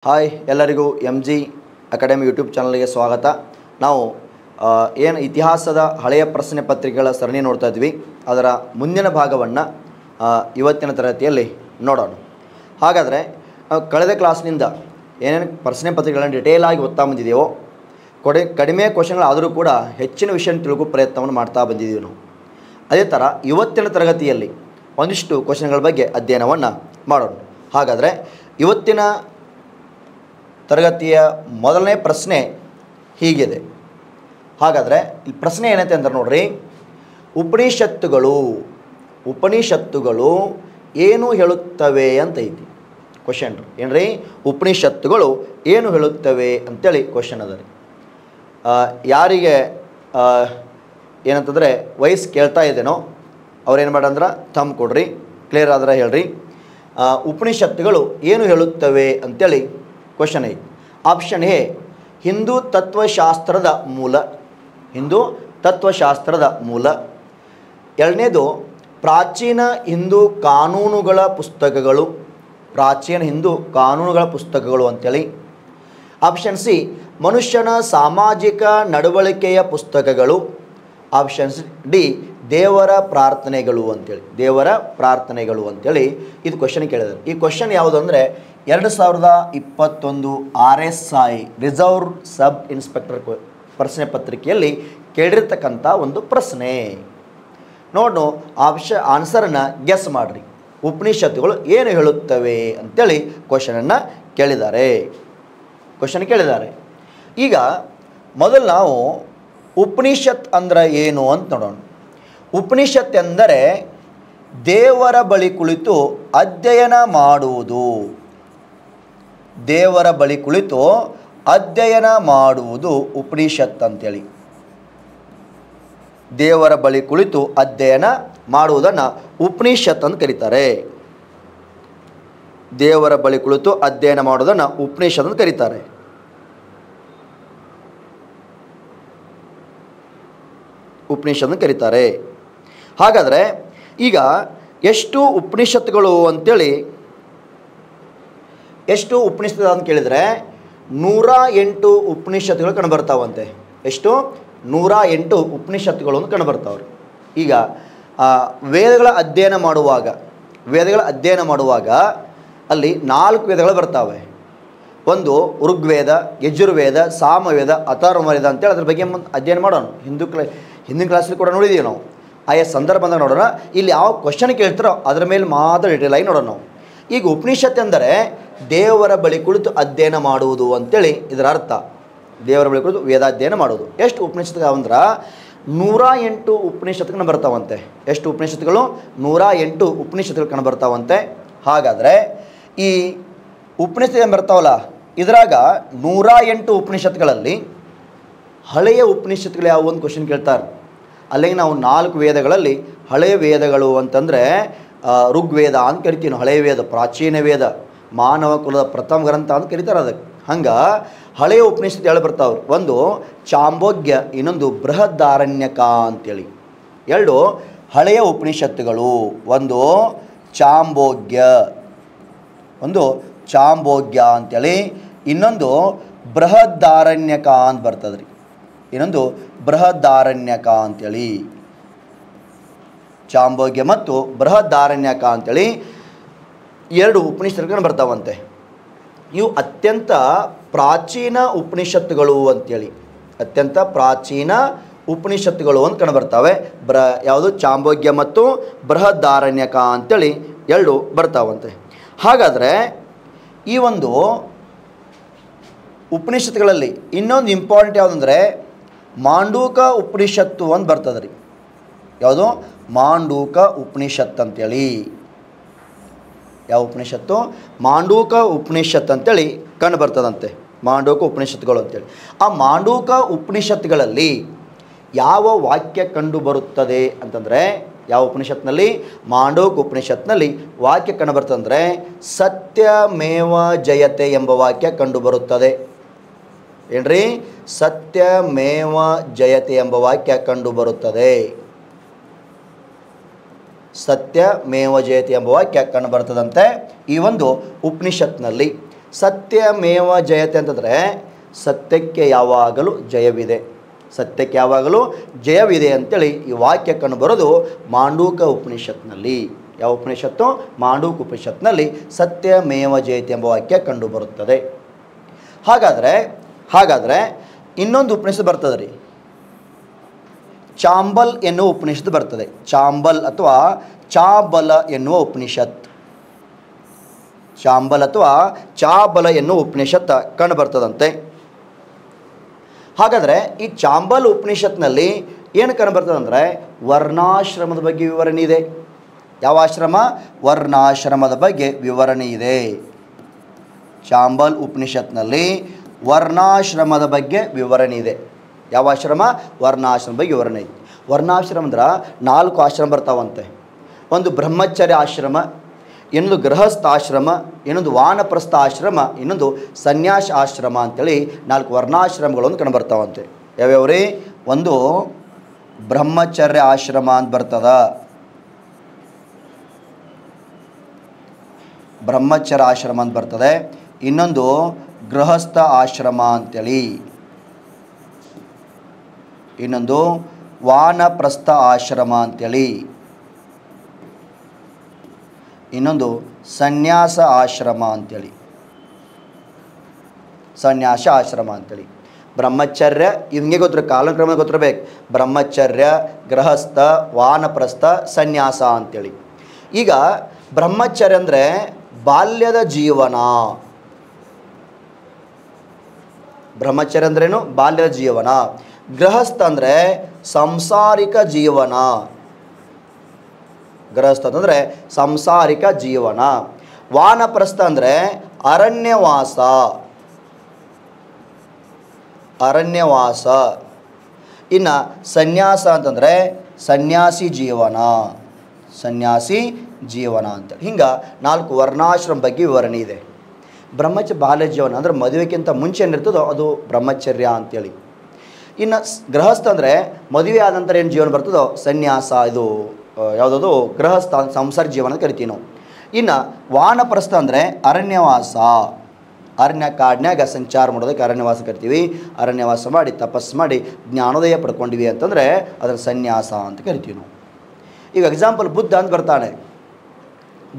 Hi ಎಲ್ಲರಿಗೂ MG academy YouTube ಚಾನಲ್ಗೆ ಸ್ವಾಗತ. ನಾವು ಏನು ಇತಿಹಾಸದ ಹಳೆಯ ಪ್ರಶ್ನೆ ಪತ್ರಿಕೆಗಳ ಸರಣಿ ನೋಡ್ತಾ ಇದ್ವಿ, ಅದರ ಮುಂದಿನ ಭಾಗವನ್ನು ಇವತ್ತಿನ ತರಗತಿಯಲ್ಲಿ ನೋಡೋಣ. ಹಾಗಾದರೆ ಕಳೆದ ಕ್ಲಾಸ್ನಿಂದ ಏನೇನು ಪ್ರಶ್ನೆ ಪತ್ರಿಕೆಗಳನ್ನು ಡಿಟೇಲ್ ಆಗಿ ಓದ್ತಾ ಬಂದಿದೆಯೋ, ಕಡಿಮೆ ಕ್ವಶನ್ಗಳಾದರೂ ಕೂಡ ಹೆಚ್ಚಿನ ವಿಷಯ ತಿಳ್ಕೋ ಪ್ರಯತ್ನವನ್ನು ಮಾಡ್ತಾ ಬಂದಿದ್ದೀವಿ ನಾವು. ಅದೇ ಥರ ಇವತ್ತಿನ ತರಗತಿಯಲ್ಲಿ ಒಂದಿಷ್ಟು ಕ್ವಶನ್ಗಳ ಬಗ್ಗೆ ಅಧ್ಯಯನವನ್ನು ಮಾಡೋಣ. ಹಾಗಾದರೆ ಇವತ್ತಿನ ತರಗತಿಯ ಮೊದಲನೇ ಪ್ರಶ್ನೆ ಹೀಗಿದೆ. ಹಾಗಾದರೆ ಈ ಪ್ರಶ್ನೆ ಏನೈತೆ ಅಂದ್ರೆ ನೋಡ್ರಿ, ಉಪನಿಷತ್ತುಗಳು ಏನು ಹೇಳುತ್ತವೆ ಅಂತ ಐತಿ ಕ್ವಶನ್. ಏನ್ರಿ, ಉಪನಿಷತ್ತುಗಳು ಏನು ಹೇಳುತ್ತವೆ ಅಂತೇಳಿ ಕ್ವಶನ್ ಅದ ರೀ. ಯಾರಿಗೆ ಏನಂತಂದರೆ ವಯಸ್ಸು ಕೇಳ್ತಾ ಇದ್ದೇನೋ ಅವ್ರೇನು ಮಾಡಂದ್ರೆ ತಮ್ಮ ಕೊಡ್ರಿ, ಕ್ಲಿಯರ್ ಆದ್ರೆ ಹೇಳ್ರಿ. ಉಪನಿಷತ್ತುಗಳು ಏನು ಹೇಳುತ್ತವೆ ಅಂತೇಳಿ ಕ್ವಶನ್ ಐತಿ. ಆಪ್ಷನ್ ಎ ಹಿಂದೂ ತತ್ವಶಾಸ್ತ್ರದ ಮೂಲ. ಎರಡನೇದು ಪ್ರಾಚೀನ ಹಿಂದೂ ಕಾನೂನುಗಳ ಪುಸ್ತಕಗಳು ಅಂತೇಳಿ. ಆಪ್ಷನ್ ಸಿ ಮನುಷ್ಯನ ಸಾಮಾಜಿಕ ನಡವಳಿಕೆಯ ಪುಸ್ತಕಗಳು. ಆಪ್ಷನ್ ಡಿ ದೇವರ ಪ್ರಾರ್ಥನೆಗಳು ಅಂತೇಳಿ ಇದು ಕ್ವಶನ್ ಕೇಳಿದ್ದಾರೆ. ಈ ಕ್ವಶನ್ ಯಾವುದು ಅಂದರೆ 2021 RSI ರಿಸರ್ವ್ ಸಬ್ ಇನ್ಸ್ಪೆಕ್ಟರ್ ಪ್ರಶ್ನೆ ಪತ್ರಿಕೆಯಲ್ಲಿ ಕೇಳಿರ್ತಕ್ಕಂಥ ಒಂದು ಪ್ರಶ್ನೆ. ನೋಡು ಆನ್ಸರನ್ನು ಗೆಸ್ ಮಾಡಿರಿ. ಉಪನಿಷತ್ತುಗಳು ಏನು ಹೇಳುತ್ತವೆ ಅಂತೇಳಿ ಕ್ವಶನ್ ಕೇಳಿದ್ದಾರೆ. ಈಗ ಮೊದಲು ನಾವು ಉಪನಿಷತ್ ಅಂದ್ರೆ ಏನು ಅಂತ ನೋಡೋಣ. ಉಪನಿಷತ್ ಎಂದರೆ ದೇವರ ಬಳಿ ಕುಳಿತು ಅಧ್ಯಯನ ಮಾಡುವುದು ಉಪನಿಷತ್ ಅಂತೇಳಿ. ದೇವರ ಬಳಿ ಕುಳಿತು ಅಧ್ಯಯನ ಮಾಡುವುದನ್ನು ಉಪನಿಷತ್ ಅಂತ ಕರೀತಾರೆ. ದೇವರ ಬಳಿ ಕುಳಿತು ಅಧ್ಯಯನ ಮಾಡುವುದನ್ನು ಉಪನಿಷತ್ ಅಂತ ಕರೀತಾರೆ. ಹಾಗಾದರೆ ಈಗ ಎಷ್ಟು ಉಪನಿಷತ್ತುಗಳು ಅಂತೇಳಿ ಅಂತ ಕೇಳಿದರೆ 108 ಉಪನಿಷತ್ತುಗಳು ಕಂಡುಬರ್ತಾವಂತೆ. ಎಷ್ಟು? 108 ಉಪನಿಷತ್ತುಗಳು ಅಂತ ಕಂಡುಬರ್ತಾವ್ರಿ. ಈಗ ವೇದಗಳ ಅಧ್ಯಯನ ಮಾಡುವಾಗ ಅಲ್ಲಿ 4 ವೇದಗಳು ಬರ್ತಾವೆ. ಒಂದು ಋಗ್ವೇದ, ಯಜುರ್ವೇದ, ಸಾಮವೇದ, ಅಥರ್ವವೇದ ಅಂತೇಳಿ ಅದ್ರ ಬಗ್ಗೆ ಅಧ್ಯಯನ ಮಾಡೋಣ. ಹಿಂದಿನ ಕ್ಲಾಸಲ್ಲಿ ಕೂಡ ನೋಡಿದ್ದೀವಿ ನಾವು. ಆಯಾ ಸಂದರ್ಭದಾಗ ನೋಡೋಣ. ಇಲ್ಲಿ ಯಾವ ಕ್ವಶನ್ ಕೇಳ್ತಾರೋ ಅದರ ಮೇಲೆ ಮಾತ್ರ ಡಿಟೇಲ್ ಆಗಿ ನೋಡೋಣ ನಾವು. ಈಗ ಉಪನಿಷತ್ ಎಂದರೆ ದೇವರ ಬಳಿ ಕುಳಿತು ಅಧ್ಯಯನ ಮಾಡುವುದು ಅಂತೇಳಿ ಇದರ ಅರ್ಥ. ದೇವರ ಬಳಿ ಕುಳಿತು ವೇದಾಧ್ಯಯನ ಮಾಡುವುದು. ಎಷ್ಟು ಉಪನಿಷತ್ತು ಅಂದ್ರೆ 108 ಉಪನಿಷತ್ತುಗಳು ಬರ್ತಾವಂತೆ. ಎಷ್ಟು ಉಪನಿಷತ್ತುಗಳು? 108 ಉಪನಿಷತ್ತುಗಳು ಕಂಡುಬರ್ತಾವಂತೆ. ಹಾಗಾದರೆ ಈ ಉಪನಿಷತ್ತು ಏನು ಬರ್ತಾವಲ್ಲ, ಇದರಾಗ 108 ಉಪನಿಷತ್ತುಗಳಲ್ಲಿ ಹಳೆಯ ಉಪನಿಷತ್ತುಗಳು ಯಾವುವು ಒಂದು ಕ್ವಶನ್ ಕೇಳ್ತಾರೆ. ಅಲ್ಲಿಗೆ ನಾವು 4 ವೇದಗಳಲ್ಲಿ ಹಳೆಯ ವೇದಗಳು ಅಂತಂದರೆ ಋಗ್ವೇದ ಅಂತ ಕರಿತೀವಿ ನಾವು. ಹಳೆಯ ವೇದ, ಪ್ರಾಚೀನ ವೇದ, ಮಾನವ ಕುಲದ ಪ್ರಥಮ ಗ್ರಂಥ ಅಂತ ಕರೀತಾರೆ ಅದಕ್ಕೆ. ಹಂಗೆ ಹಳೆಯ ಉಪನಿಷತ್ತು ಹೇಳಿ ಬರ್ತಾವ್ರು. ಒಂದು ಚಾಂಬೋಗ್ಯ, ಇನ್ನೊಂದು ಬೃಹದಾರಣ್ಯಕ ಅಂತೇಳಿ. 2 ಹಳೆಯ ಉಪನಿಷತ್ತುಗಳು. ಒಂದು ಚಾಂಬೋಗ್ಯ ಅಂತೇಳಿ, ಇನ್ನೊಂದು ಬೃಹದಾರಣ್ಯಕ ಅಂತ ಬರ್ತದ್ರಿ. ಚಾಂಬೋಗ್ಯ ಮತ್ತು ಬೃಹದಾರಣ್ಯಕ ಅಂತೇಳಿ 2 ಉಪನಿಷತ್ತುಗಳು ಬರ್ತಾವಂತೆ. ಇವು ಅತ್ಯಂತ ಪ್ರಾಚೀನ ಉಪನಿಷತ್ತುಗಳು ಅಂತೇಳಿ, ಅಂತ ಕಂಡುಬರ್ತಾವೆ. ಯಾವುದು? ಚಾಂಬೋಗ್ಯ ಮತ್ತು ಬೃಹದಾರಣ್ಯಕ ಅಂತೇಳಿ 2 ಬರ್ತಾವಂತೆ. ಹಾಗಾದರೆ ಈ ಒಂದು ಉಪನಿಷತ್ತುಗಳಲ್ಲಿ ಇನ್ನೊಂದು ಇಂಪಾರ್ಟೆಂಟ್ ಯಾವುದಂದರೆ ಮಾಂಡೂಕ ಉಪನಿಷತ್ತು ಅಂತ ಬರ್ತದೆ ರೀ. ಯಾವುದು? ಮಾಂಡೂಕ ಉಪನಿಷತ್ ಅಂತೇಳಿ. ಯಾವ ಉಪನಿಷತ್ತು? ಮಾಂಡೂಕ ಉಪನಿಷತ್ ಅಂತೇಳಿ ಕಂಡು ಬರ್ತದಂತೆ. ಮಾಂಡೂಕ ಉಪನಿಷತ್ತುಗಳು ಅಂತೇಳಿ. ಆ ಮಾಂಡೂಕ ಉಪನಿಷತ್ತುಗಳಲ್ಲಿ ಯಾವ ವಾಕ್ಯ ಕಂಡು ಬರುತ್ತದೆ ಅಂತಂದರೆ, ಯಾವ ಉಪನಿಷತ್ನಲ್ಲಿ? ಮಾಂಡೂಕ ಉಪನಿಷತ್ನಲ್ಲಿ ವಾಕ್ಯ ಕಂಡು ಬರ್ತದಂದರೆ ಸತ್ಯಮೇವ ಜಯತೆ ಎಂಬ ವಾಕ್ಯ ಕಂಡು ಬರುತ್ತದೆ. ಏನ್ರಿ? ಸತ್ಯಮೇವ ಜಯತೆ ಎಂಬ ವಾಕ್ಯ ಕಂಡು ಬರುತ್ತದೆ. ಸತ್ಯಮೇವ ಜಯತೆ ಎಂಬ ವಾಕ್ಯ ಕಂಡು ಬರ್ತದಂತೆ ಈ ಒಂದು ಉಪನಿಷತ್ನಲ್ಲಿ. ಸತ್ಯಮೇವ ಜಯತೆ ಅಂತಂದರೆ ಸತ್ಯಕ್ಕೆ ಯಾವಾಗಲೂ ಜಯವಿದೆ, ಸತ್ಯಕ್ಕೆ ಯಾವಾಗಲೂ ಜಯವಿದೆ ಅಂತೇಳಿ ಈ ವಾಕ್ಯ ಕಂಡು ಬರೋದು ಮಾಂಡೂಕ ಉಪನಿಷತ್ನಲ್ಲಿ. ಯಾವ ಉಪನಿಷತ್ತು? ಮಾಂಡೂಕ ಉಪನಿಷತ್ನಲ್ಲಿ ಸತ್ಯಮೇವ ಜಯತೆ ಎಂಬ ವಾಕ್ಯ ಕಂಡು ಬರುತ್ತದೆ. ಹಾಗಾದರೆ ಇನ್ನೊಂದು ಉಪನಿಷತ್ತು ಬರ್ತದೆ ರೀ, ಚಾಂಬಲ್ ಎನ್ನುವ ಉಪನಿಷತ್ತು ಬರ್ತದೆ. ಚಾಂಬಲ್ ಅಥವಾ ಚಾಬಲ ಎನ್ನುವ ಉಪನಿಷತ್, ಚಾಂಬಲ್ ಅಥವಾ ಚಾಬಲ ಎನ್ನುವ ಉಪನಿಷತ್ ಕಂಡು ಬರ್ತದಂತೆ. ಹಾಗಾದರೆ ಈ ಚಾಂಬಲ್ ಉಪನಿಷತ್ನಲ್ಲಿ ಏನು ಕಂಡು ಬರ್ತದಂದರೆ ವರ್ಣಾಶ್ರಮದ ಬಗ್ಗೆ ವಿವರಣೆ ಇದೆ. ಯಾವ ಆಶ್ರಮ? ವರ್ಣಾಶ್ರಮದ ಬಗ್ಗೆ ವಿವರಣೆ ಇದೆ. ಚಾಂಬಲ್ ಉಪನಿಷತ್ನಲ್ಲಿ ವರ್ಣಾಶ್ರಮದ ಬಗ್ಗೆ ವಿವರಣೆ ಇದೆ. ಯಾವ ಆಶ್ರಮ? ವರ್ಣಾಶ್ರಮ ಬಗ್ಗೆ ವಿವರಣೆ ಇದೆ. ವರ್ಣಾಶ್ರಮ ಅಂದ್ರೆ 4 ಆಶ್ರಮ ಬರ್ತಾವಂತೆ. ಒಂದು ಬ್ರಹ್ಮಚರ್ಯ ಆಶ್ರಮ, ಇನ್ನೊಂದು ಗೃಹಸ್ಥಾಶ್ರಮ, ಇನ್ನೊಂದು ವಾನಪ್ರಸ್ಥ ಆಶ್ರಮ, ಇನ್ನೊಂದು ಸನ್ಯಾಸ ಆಶ್ರಮ ಅಂತೇಳಿ 4 ವರ್ಣಾಶ್ರಮಗಳನ್ನು ಕಂಡು ಬರ್ತಾವಂತೆ. ಯಾವ್ಯಾವ್ರಿ? ಒಂದು ಬ್ರಹ್ಮಚರ್ಯ ಆಶ್ರಮ ಅಂತ ಬರ್ತದ, ಬ್ರಹ್ಮಚರ್ಯ ಆಶ್ರಮ ಅಂತ ಬರ್ತದೆ. ಇನ್ನೊಂದು ಗೃಹಸ್ಥ ಆಶ್ರಮ ಅಂತೇಳಿ, ಇನ್ನೊಂದು ವಾನಪ್ರಸ್ಥ ಆಶ್ರಮ ಅಂತೇಳಿ, ಇನ್ನೊಂದು ಸನ್ಯಾಸ ಆಶ್ರಮ ಅಂತೇಳಿ, ಸನ್ಯಾಸ ಆಶ್ರಮ ಅಂತೇಳಿ. ಬ್ರಹ್ಮಚರ್ಯ ಹಿಂಗೆ ಗೊತ್ತಿರ, ಕಾಲಕ್ರಮ ಗೊತ್ತಿರಬೇಕು. ಬ್ರಹ್ಮಚರ್ಯ, ಗೃಹಸ್ಥ, ವಾನಪ್ರಸ್ಥ, ಸನ್ಯಾಸ ಅಂತೇಳಿ. ಈಗ ಬ್ರಹ್ಮಚರ್ಯ ಅಂದರೆ ಬಾಲ್ಯದ ಜೀವನ. ಬ್ರಹ್ಮಚರ್ಯ ಅಂದ್ರೇನು? ಬಾಲ್ಯದ ಜೀವನ. ಗೃಹಸ್ಥ ಅಂದರೆ ಸಂಸಾರಿಕ ಜೀವನ. ಗೃಹಸ್ಥ ಅಂತಂದರೆ ಸಂಸಾರಿಕ ಜೀವನ. ವಾನಪ್ರಸ್ಥ ಅಂದರೆ ಅರಣ್ಯವಾಸ, ಅರಣ್ಯವಾಸ. ಇನ್ನು ಸನ್ಯಾಸ ಅಂತಂದರೆ ಸನ್ಯಾಸಿ ಜೀವನ, ಸನ್ಯಾಸಿ ಜೀವನ ಅಂತೇಳಿ. ಹಿಂಗೆ 4 ವರ್ಣಾಶ್ರಮ ಬಗ್ಗೆ ವಿವರಣೆ ಇದೆ. ಬ್ರಹ್ಮಚರ್ಯ ಬಾಲ್ಯ ಜೀವನ ಅಂದರೆ ಮದುವೆಗಿಂತ ಮುಂಚೆ ಏನಿರ್ತದೋ ಅದು ಬ್ರಹ್ಮಚರ್ಯ ಅಂತೇಳಿ. ಇನ್ನು ಗೃಹಸ್ಥ ಅಂದರೆ ಮದುವೆ ಆದ ನಂತರ ಏನು ಜೀವನ ಬರ್ತದೋ ಸನ್ಯಾಸ, ಇದು ಯಾವುದದು ಗೃಹಸ್ಥ ಸಂಸಾರ ಜೀವನ ಅಂತ ಕರಿತೀವಿ ನಾವು. ಇನ್ನು ವಾನಪ್ರಸ್ಥ ಅಂದರೆ ಅರಣ್ಯವಾಸ, ಅರಣ್ಯ ಕಾಡಿನಾಗ ಸಂಚಾರ ಮಾಡೋದಕ್ಕೆ ಅರಣ್ಯವಾಸ ಕರಿತೀವಿ. ಅರಣ್ಯವಾಸ ಮಾಡಿ ತಪಸ್ಸು ಮಾಡಿ ಜ್ಞಾನೋದಯ ಪಡ್ಕೊಂಡಿವಿ ಅಂತಂದರೆ ಅದನ್ನು ಸನ್ಯಾಸ ಅಂತ ಕರಿತೀವಿ ನಾವು. ಈಗ ಎಕ್ಸಾಂಪಲ್ ಬುದ್ಧ ಅಂತ ಬರ್ತಾನೆ.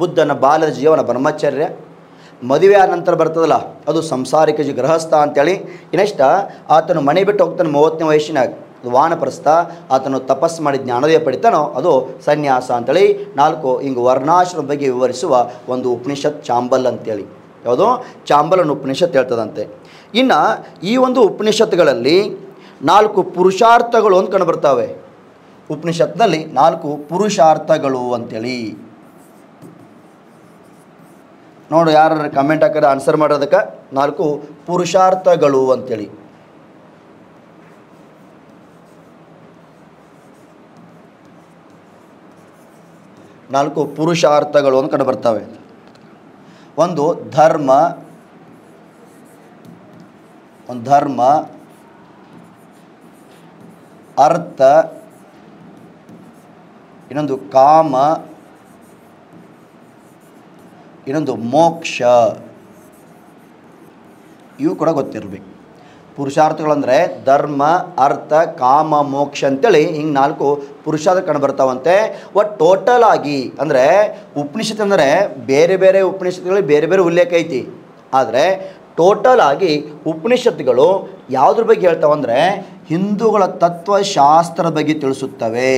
ಬುದ್ಧನ ಬಾಲ್ಯದ ಜೀವನ ಬ್ರಹ್ಮಚರ್ಯ, ಮದುವೆ ಆದ ನಂತರ ಬರ್ತದಲ್ಲ ಅದು ಸಂಸಾರಿಕ ಗೃಹಸ್ಥ ಅಂತೇಳಿ. ಇನ್ನೆಷ್ಟ ಆತನು ಮನೆ ಬಿಟ್ಟು ಹೋಗ್ತಾನೆ 30ನೇ ವಯಸ್ಸಿನಾಗ, ಅದು ವಾನಪ್ರಸ್ಥ. ಆತನು ತಪಸ್ಸು ಮಾಡಿ ಜ್ಞಾನೋದಯ ಪಡಿತಾನೋ ಅದು ಸನ್ಯಾಸ ಅಂತೇಳಿ. 4 ಹಿಂಗೆ ವರ್ಣಾಶ್ರಮ ಬಗ್ಗೆ ವಿವರಿಸುವ ಒಂದು ಉಪನಿಷತ್ ಚಾಂಬಲ್ ಅಂತೇಳಿ. ಯಾವುದು? ಚಾಂಬಲ್ ಅನ್ನೋ ಉಪನಿಷತ್ ಹೇಳ್ತದಂತೆ. ಇನ್ನು ಈ ಒಂದು ಉಪನಿಷತ್ತುಗಳಲ್ಲಿ 4 ಪುರುಷಾರ್ಥಗಳು ಅಂತ ಕಂಡು ಬರ್ತಾವೆ. ಉಪನಿಷತ್ನಲ್ಲಿ 4 ಪುರುಷಾರ್ಥಗಳು ಅಂತೇಳಿ. ನೋಡು, ಯಾರು ಕಮೆಂಟ್ ಹಾಕಿದ್ರೆ ಆನ್ಸರ್ ಮಾಡೋದಕ್ಕೆ 4 ಪುರುಷಾರ್ಥಗಳು ಅಂತೇಳಿ. ನಾಲ್ಕು ಪುರುಷಾರ್ಥಗಳು ಅಂತ ಕಂಡು ಬರ್ತವೆ. ಒಂದು ಧರ್ಮ, ಅರ್ಥ, ಇನ್ನೊಂದು ಕಾಮ, ಇನ್ನೊಂದು ಮೋಕ್ಷ. ಇವು ಕೂಡ ಗೊತ್ತಿರಬೇಕು. ಪುರುಷಾರ್ಥಗಳಂದರೆ ಧರ್ಮ, ಅರ್ಥ, ಕಾಮ, ಮೋಕ್ಷ ಅಂತೇಳಿ ಹಿಂಗೆ 4 ಪುರುಷಾರ್ಥ ಕಂಡು ಬರ್ತಾವಂತೆ. ಒಟ್ಟು ಟೋಟಲ್ ಆಗಿ ಅಂದರೆ ಉಪನಿಷತ್ತು ಅಂದರೆ ಬೇರೆ ಬೇರೆ ಉಪನಿಷತ್ತುಗಳಿಗೆ ಬೇರೆ ಬೇರೆ ಉಲ್ಲೇಖ ಐತಿ. ಆದರೆ ಟೋಟಲ್ ಆಗಿ ಉಪನಿಷತ್ತುಗಳು ಯಾವುದ್ರ ಬಗ್ಗೆ ಹೇಳ್ತಾವಂದರೆ ಹಿಂದೂಗಳ ತತ್ವಶಾಸ್ತ್ರದ ಬಗ್ಗೆ ತಿಳಿಸುತ್ತವೆ.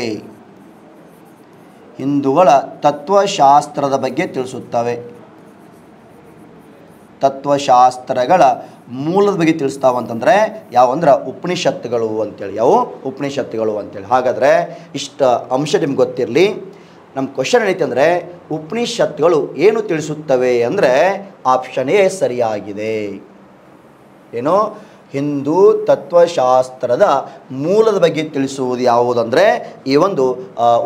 ಹಿಂದೂಗಳ ತತ್ವಶಾಸ್ತ್ರದ ಬಗ್ಗೆ ತಿಳಿಸುತ್ತವೆ. ತತ್ವಶಾಸ್ತ್ರಗಳ ಮೂಲದ ಬಗ್ಗೆ ತಿಳಿಸ್ತಾವಂತಂದರೆ ಯಾವಂದ್ರೆ ಉಪನಿಷತ್ತುಗಳು ಅಂತೇಳಿ. ಯಾವ ಉಪನಿಷತ್ತುಗಳು ಅಂತೇಳಿ. ಹಾಗಾದರೆ ಇಷ್ಟ ಅಂಶ ನಿಮ್ಗೆ ಗೊತ್ತಿರಲಿ. ನಮ್ಮ ಕ್ವಶನ್ ಏನೈತೆ ಅಂದರೆ ಉಪನಿಷತ್ತುಗಳು ಏನು ತಿಳಿಸುತ್ತವೆ ಅಂದರೆ ಆಪ್ಷನ್ ಎ ಸರಿಯಾಗಿದೆ. ಏನು? ಹಿಂದೂ ತತ್ವಶಾಸ್ತ್ರದ ಮೂಲದ ಬಗ್ಗೆ ತಿಳಿಸುವುದು ಯಾವುದಂದರೆ ಈ ಒಂದು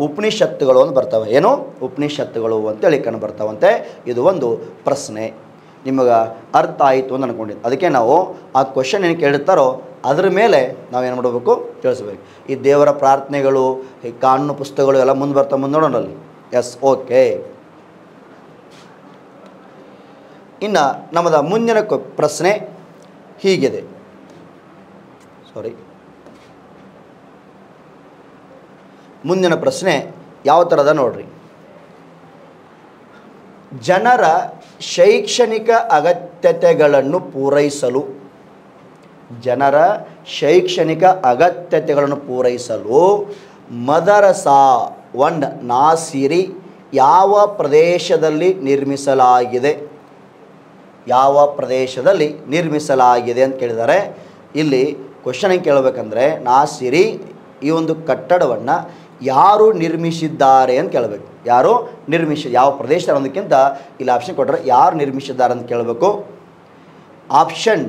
ಉಪನಿಷತ್ತುಗಳು ಅಂತ ಬರ್ತವೆ. ಏನು? ಉಪನಿಷತ್ತುಗಳು ಅಂತೇಳಿ ಕಂಡು ಬರ್ತಾವಂತೆ. ಇದು ಒಂದು ಪ್ರಶ್ನೆ ನಿಮಗೆ ಅರ್ಥ ಆಯಿತು ಅಂತ ಅಂದ್ಕೊಂಡಿದ್ದು. ಅದಕ್ಕೆ ನಾವು ಆ ಕ್ವಶನ್ ಏನು ಕೇಳಿರ್ತಾರೋ ಅದ್ರ ಮೇಲೆ ನಾವೇನು ಮಾಡಬೇಕು ತಿಳಿಸ್ಬೇಕು. ಈ ದೇವರ ಪ್ರಾರ್ಥನೆಗಳು, ಈ ಕಾನೂನು ಪುಸ್ತಕಗಳು ಎಲ್ಲ ಮುಂದೆ ನೋಡೋಣಲ್ಲಿ. S, okay. ಇನ್ನು ನಮ್ಮದ ಮುಂದಿನ ಪ್ರಶ್ನೆ ಹೀಗಿದೆ. ಮುಂದಿನ ಪ್ರಶ್ನೆ ಯಾವ ಥರದ ನೋಡ್ರಿ. ಜನರ ಶೈಕ್ಷಣಿಕ ಅಗತ್ಯತೆಗಳನ್ನು ಪೂರೈಸಲು ಮದರಸಾ ಒಂಡ್ ನಾಸಿರಿ ಯಾವ ಪ್ರದೇಶದಲ್ಲಿ ನಿರ್ಮಿಸಲಾಗಿದೆ ಅಂತ ಕೇಳಿದ್ದಾರೆ. ಇಲ್ಲಿ ಕ್ವಶನ್ ಹೆಂಗೆ ಕೇಳಬೇಕಂದ್ರೆ, ನಾಸಿರಿ ಈ ಒಂದು ಕಟ್ಟಡವನ್ನು ಯಾರು ನಿರ್ಮಿಸಿದ್ದಾರೆ ಅಂತ ಕೇಳಬೇಕು. ಯಾರು ಯಾವ ಪ್ರದೇಶ ಅನ್ನೋದಕ್ಕಿಂತ ಇಲ್ಲಿ ಆಪ್ಷನ್ ಕೊಟ್ಟರೆ ಯಾರು ನಿರ್ಮಿಸಿದ್ದಾರೆ ಅಂತ ಕೇಳಬೇಕು. ಆಪ್ಷನ್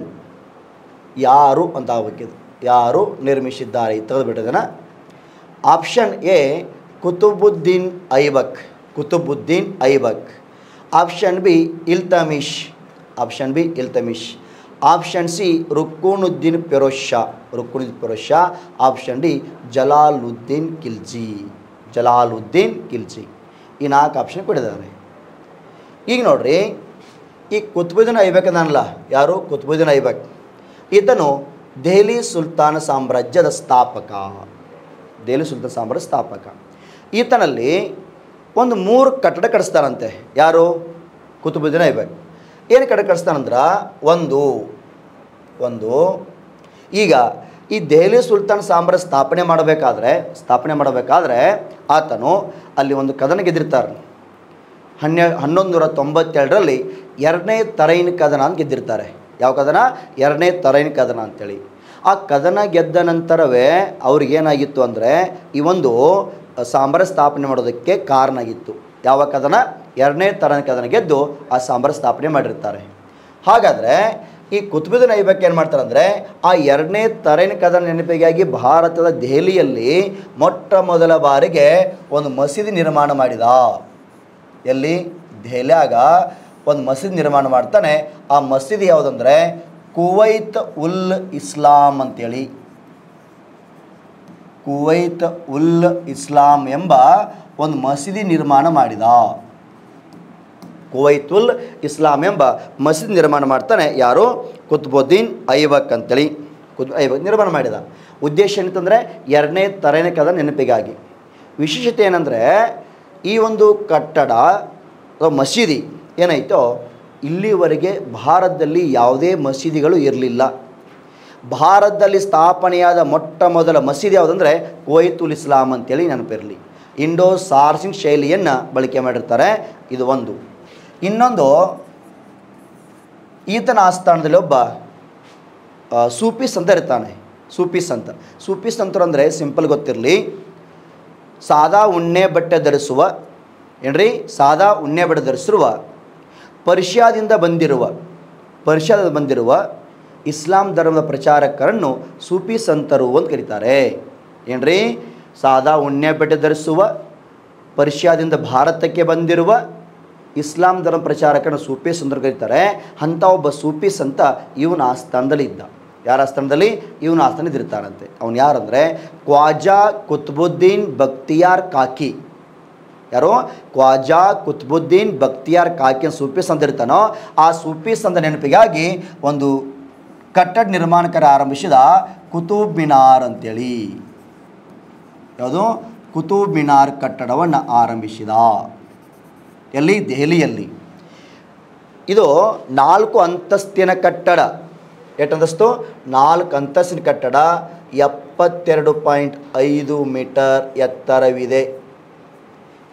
ಯಾರು ಅಂತ ಆಗಬೇಕಿದೆ. ಯಾರು ನಿರ್ಮಿಸಿದ್ದಾರೆ ತೆಗೆದುಬಿಟ್ಟಿದ್ದಾನೆ. Option A Qutubuddin Aibak. Option B Iltutmish. Option C Ruknuddin Firoz Shah. Option D Jalaluddin Khilji. ಈ 4 ಆಪ್ಷನ್ ಕೊಟ್ಟಿದ್ದಾರೆ. ಈಗ ನೋಡ್ರಿ, ಈ ಕುತುಬುದ್ದೀನ್ ಐಬಕ್ ಅನ್ನಲ್ಲ, ಯಾರು ಕುತುಬುದ್ದೀನ್ ಐಬಕ್, ಈತನು ದೆಹಲಿ ಸುಲ್ತಾನ ಸಾಮ್ರಾಜ್ಯದ ಸ್ಥಾಪಕ. ಈತನಲ್ಲಿ ಒಂದು 3 ಕಟ್ಟಡ ಕಟ್ಟಿಸ್ತಾರಂತೆ. ಯಾರು? ಕುತುಬುದ್ದೀನ್ ಐಬಕ್. ಏನು ಕಟ್ಟಡ ಕಟ್ಟಿಸ್ತಾನಂದ್ರೆ, ಒಂದು ಈಗ ಈ ದೆಹಲಿ ಸುಲ್ತಾನ್ ಸಾಮ್ರಾಜ್ಯ ಸ್ಥಾಪನೆ ಮಾಡಬೇಕಾದ್ರೆ ಆತನು ಅಲ್ಲಿ ಒಂದು ಕದನ ಗೆದ್ದಿರ್ತಾರೆ. 1192ರಲ್ಲಿ 2ನೇ ತರೈನ್ ಕದನ ಅಂತ ಗೆದ್ದಿರ್ತಾರೆ. ಯಾವ ಕದನ? 2ನೇ ತರೈನ್ ಕದನ ಅಂತೇಳಿ. ಆ ಕದನ ಗೆದ್ದ ನಂತರವೇ ಅವ್ರಿಗೇನಾಗಿತ್ತು ಅಂದರೆ ಈ ಒಂದು ಸಾಮ್ರಾಜ್ಯ ಸ್ಥಾಪನೆ ಮಾಡೋದಕ್ಕೆ ಕಾರಣ ಆಗಿತ್ತು. ಯಾವ ಕದನ? 2ನೇ ತರೈನ್ ಕದನ ಗೆದ್ದು ಆ ಸಾಮ್ರಾಜ್ಯ ಸ್ಥಾಪನೆ ಮಾಡಿರ್ತಾರೆ. ಹಾಗಾದರೆ ಈ ಕುತುಬುದ್ದೀನ್ ಐಬಕ್ ಏನು ಮಾಡ್ತಾರೆ ಅಂದರೆ, ಆ 2ನೇ ತರೈನ್ ಕದನ ನೆನಪಿಗಾಗಿ ಭಾರತದ ದೆಹಲಿಯಲ್ಲಿ ಮೊಟ್ಟ ಮೊದಲ ಬಾರಿಗೆ ಒಂದು ಮಸೀದಿ ನಿರ್ಮಾಣ ಮಾಡಿದ. ಎಲ್ಲಿ? ದೆಹಲಿಯಾಗ ಒಂದು ಮಸೀದಿ ನಿರ್ಮಾಣ ಮಾಡ್ತಾನೆ. ಆ ಮಸೀದಿ ಯಾವುದಂದರೆ ಕುವೈತ್ ಉಲ್ ಇಸ್ಲಾಂ ಅಂತೇಳಿ. ಕುವೈತ್ ಉಲ್ ಇಸ್ಲಾಂ ಎಂಬ ಒಂದು ಮಸೀದಿ ನಿರ್ಮಾಣ ಮಾಡಿದ. ಕುವೈತ್ ಉಲ್ ಇಸ್ಲಾಂ ಎಂಬ ಮಸೀದಿ ನಿರ್ಮಾಣ ಮಾಡ್ತಾನೆ. ಯಾರು? ಕುತುಬುದ್ದೀನ್ ಐಬಕ್ ಅಂತೇಳಿ ಐಬಕ್ ನಿರ್ಮಾಣ ಮಾಡಿದ. ಉದ್ದೇಶ ಏನಂತಂದರೆ 2ನೇ ತರೈನ್ ಕದನ ನೆನಪಿಗಾಗಿ. ವಿಶೇಷತೆ ಏನಂದರೆ, ಈ ಒಂದು ಕಟ್ಟಡ ಅಥವಾ ಮಸೀದಿ ಏನಾಯಿತೋ, ಇಲ್ಲಿವರೆಗೆ ಭಾರತದಲ್ಲಿ ಯಾವುದೇ ಮಸೀದಿಗಳು ಇರಲಿಲ್ಲ. ಭಾರತದಲ್ಲಿ ಸ್ಥಾಪನೆಯಾದ ಮೊಟ್ಟ ಮೊದಲ ಮಸೀದಿ ಯಾವುದಂದರೆ ಕುವೈತ್ ಉಲ್ ಇಸ್ಲಾಂ ಅಂತೇಳಿ ನೆನಪಿರಲಿ. ಇಂಡೋ ಸಾರ್ಸಿನ್ ಶೈಲಿಯನ್ನು ಬಳಕೆ ಮಾಡಿರ್ತಾರೆ. ಇದು ಒಂದು. ಇನ್ನೊಂದು, ಈತನ ಆಸ್ಥಾನದಲ್ಲಿ ಒಬ್ಬ ಸೂಫಿ ಸಂತ ಇರ್ತಾನೆ. ಸೂಫಿ ಸಂತರು ಅಂದರೆ ಸಿಂಪಲ್ ಗೊತ್ತಿರಲಿ, ಸಾದಾ ಉಣ್ಣೆ ಬಟ್ಟೆ ಧರಿಸುವ ಪರ್ಷಿಯಾದಿಂದ ಬಂದಿರುವ ಇಸ್ಲಾಂ ಧರ್ಮದ ಪ್ರಚಾರಕರನ್ನು ಸೂಫಿ ಸಂತರು ಅಂತ ಕರೀತಾರೆ. ಏನ್ರಿ? ಸಾದಾ ಉಣ್ಣೆ ಬಟ್ಟೆ ಧರಿಸುವ ಪರ್ಷಿಯಾದಿಂದ ಭಾರತಕ್ಕೆ ಬಂದಿರುವ ಇಸ್ಲಾಂ ಧರ್ಮ ಪ್ರಚಾರಕರನ್ನು ಸೂಫಿ ಸಂತರು ಕರೀತಾರೆ. ಅಂಥ ಒಬ್ಬ ಸೂಫಿ ಸಂತ ಇವನ ಆಸ್ಥಾನದಲ್ಲಿ ಇದ್ದ. ಯಾರ ಆಸ್ಥಾನದಲ್ಲಿ? ಇವನ ಆಸ್ಥಾನದಲ್ಲಿ ಇರ್ತಾನಂತೆ. ಅವನು ಯಾರಂದರೆ ಖ್ವಾಜಾ ಕುತುಬುದ್ದೀನ್ ಬಕ್ತಿಯಾರ್ ಕಾಕಿ. ಯಾರೋ ಖ್ವಾಜಾ ಕುತುಬುದ್ದೀನ್ ಬಕ್ತಿಯಾರ್ ಕಾಕಿ ಸೂಫಿ ಸಂತ ಇರ್ತಾನೋ, ಆ ಸೂಫಿ ಸಂತ ನೆನಪಿಗಾಗಿ ಒಂದು ಕಟ್ಟಡ ನಿರ್ಮಾಣಕಾರ ಆರಂಭಿಸಿದ ಕುತುಬ್ ಮಿನಾರ್ ಅಂತೇಳಿ. ಯಾವುದು? ಕುತುಬ್ ಮಿನಾರ್ ಕಟ್ಟಡವನ್ನು ಆರಂಭಿಸಿದ. ಎಲ್ಲಿ? ದೆಹಲಿಯಲ್ಲಿ. ಇದು 4 ಅಂತಸ್ತಿನ ಕಟ್ಟಡ. ಎಷ್ಟು ಅಂತಸ್ತು? 4 ಅಂತಸ್ತಿನ ಕಟ್ಟಡ. 72.5 ಮೀಟರ್ ಎತ್ತರವಿದೆ.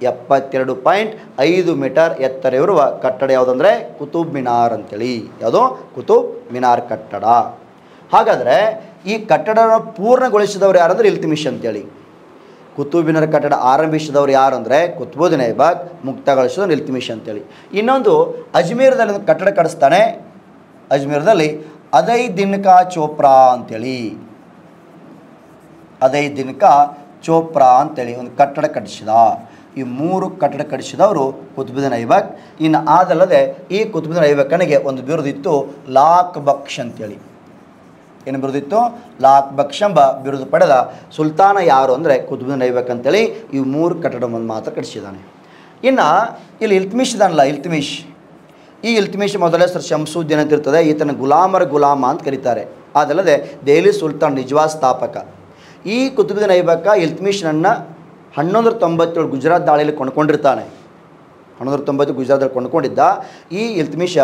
72.5 ಮೀಟರ್ ಎತ್ತರವಿರುವ ಕಟ್ಟಡ ಯಾವುದಂದರೆ ಕುತುಬ್ ಮಿನಾರ್ ಅಂತೇಳಿ. ಯಾವುದು? ಕುತುಬ್ ಮಿನಾರ್ ಕಟ್ಟಡ. ಹಾಗಾದರೆ ಈ ಕಟ್ಟಡವನ್ನು ಪೂರ್ಣಗೊಳಿಸಿದವರು ಯಾರಂದರೆ ಇಲ್ತಮಿಷ್ ಅಂತೇಳಿ. ಕುತುಬ್ ಮಿನಾರ್ ಕಟ್ಟಡ ಆರಂಭಿಸಿದವರು ಯಾರು ಅಂದರೆ ಕುತುಬುದ್ದೀನ್ ಐಬಕ್, ಮುಕ್ತಗೊಳಿಸಿದವರು ಇಲ್ತಮಿಷ್ ಅಂತೇಳಿ. ಇನ್ನೊಂದು, ಅಜ್ಮೀರದಲ್ಲಿ ಒಂದು ಕಟ್ಟಡ ಕಟ್ಟಿಸ್ತಾನೆ. ಅಜ್ಮೀರದಲ್ಲಿ ಅದೈ ದಿನ್ಕಾ ಚೋಪ್ರಾ ಅಂತೇಳಿ ಒಂದು ಕಟ್ಟಡ ಕಟ್ಟಿಸಿದ. ಈ 3 ಕಟ್ಟಡ ಕಟ್ಟಿಸಿದವರು ಕುತುಬುದ್ದೀನ್ ಐಬಕ್. ಇನ್ನು ಅದಲ್ಲದೆ ಈ ಕುತುಬುದ್ದೀನ್ ಐಬಕ್ಕನಿಗೆ ಒಂದು ಬಿರುದಿತ್ತು, ಲಾಕ್ ಬಕ್ಷ್ ಅಂತೇಳಿ. ಏನು ಬಿರುದಿತ್ತು? ಲಾಕ್ ಬಕ್ಷ್ ಎಂಬ ಬಿರುದು ಪಡೆದ ಸುಲ್ತಾನ ಯಾರು ಅಂದರೆ ಕುತುಬುದ್ದೀನ್ ಐಬಕ್ ಅಂತೇಳಿ. ಈ 3 ಕಟ್ಟಡವನ್ನು ಮಾತ್ರ ಕಟ್ಟಿಸಿದ್ದಾನೆ. ಇನ್ನು ಇಲ್ಲಿ ಇಲ್ತಮಿಷ್ ಇದಾನಲ್ಲ, ಈ ಇಲ್ತುಮಿಷ್ ಮೊದಲ ಹೆಸರು ಶಂಸುದ್ದೀನ್ ಅಂತ ಇರ್ತದೆ. ಈತನ ಗುಲಾಮರ ಗುಲಾಮ ಅಂತ ಕರೀತಾರೆ. ಅದಲ್ಲದೆ ದೆಹಲಿ ಸುಲ್ತಾನ್ ನಿಜವಾದ ಸ್ಥಾಪಕ. ಈ ಕುತುಬುದ್ದೀನ್ ಐಬಕ್ ಇಲ್ತುಮಿಷ್ನನ್ನು 1197 ಗುಜರಾತ್ ದಾಳಿಯಲ್ಲಿ ಕೊಂಡ್ಕೊಂಡಿರ್ತಾನೆ. 1190 ಗುಜರಾತ್ದಲ್ಲಿ ಕೊಂಡ್ಕೊಂಡಿದ್ದ. ಈ ಇಲ್ತುಮಿಷ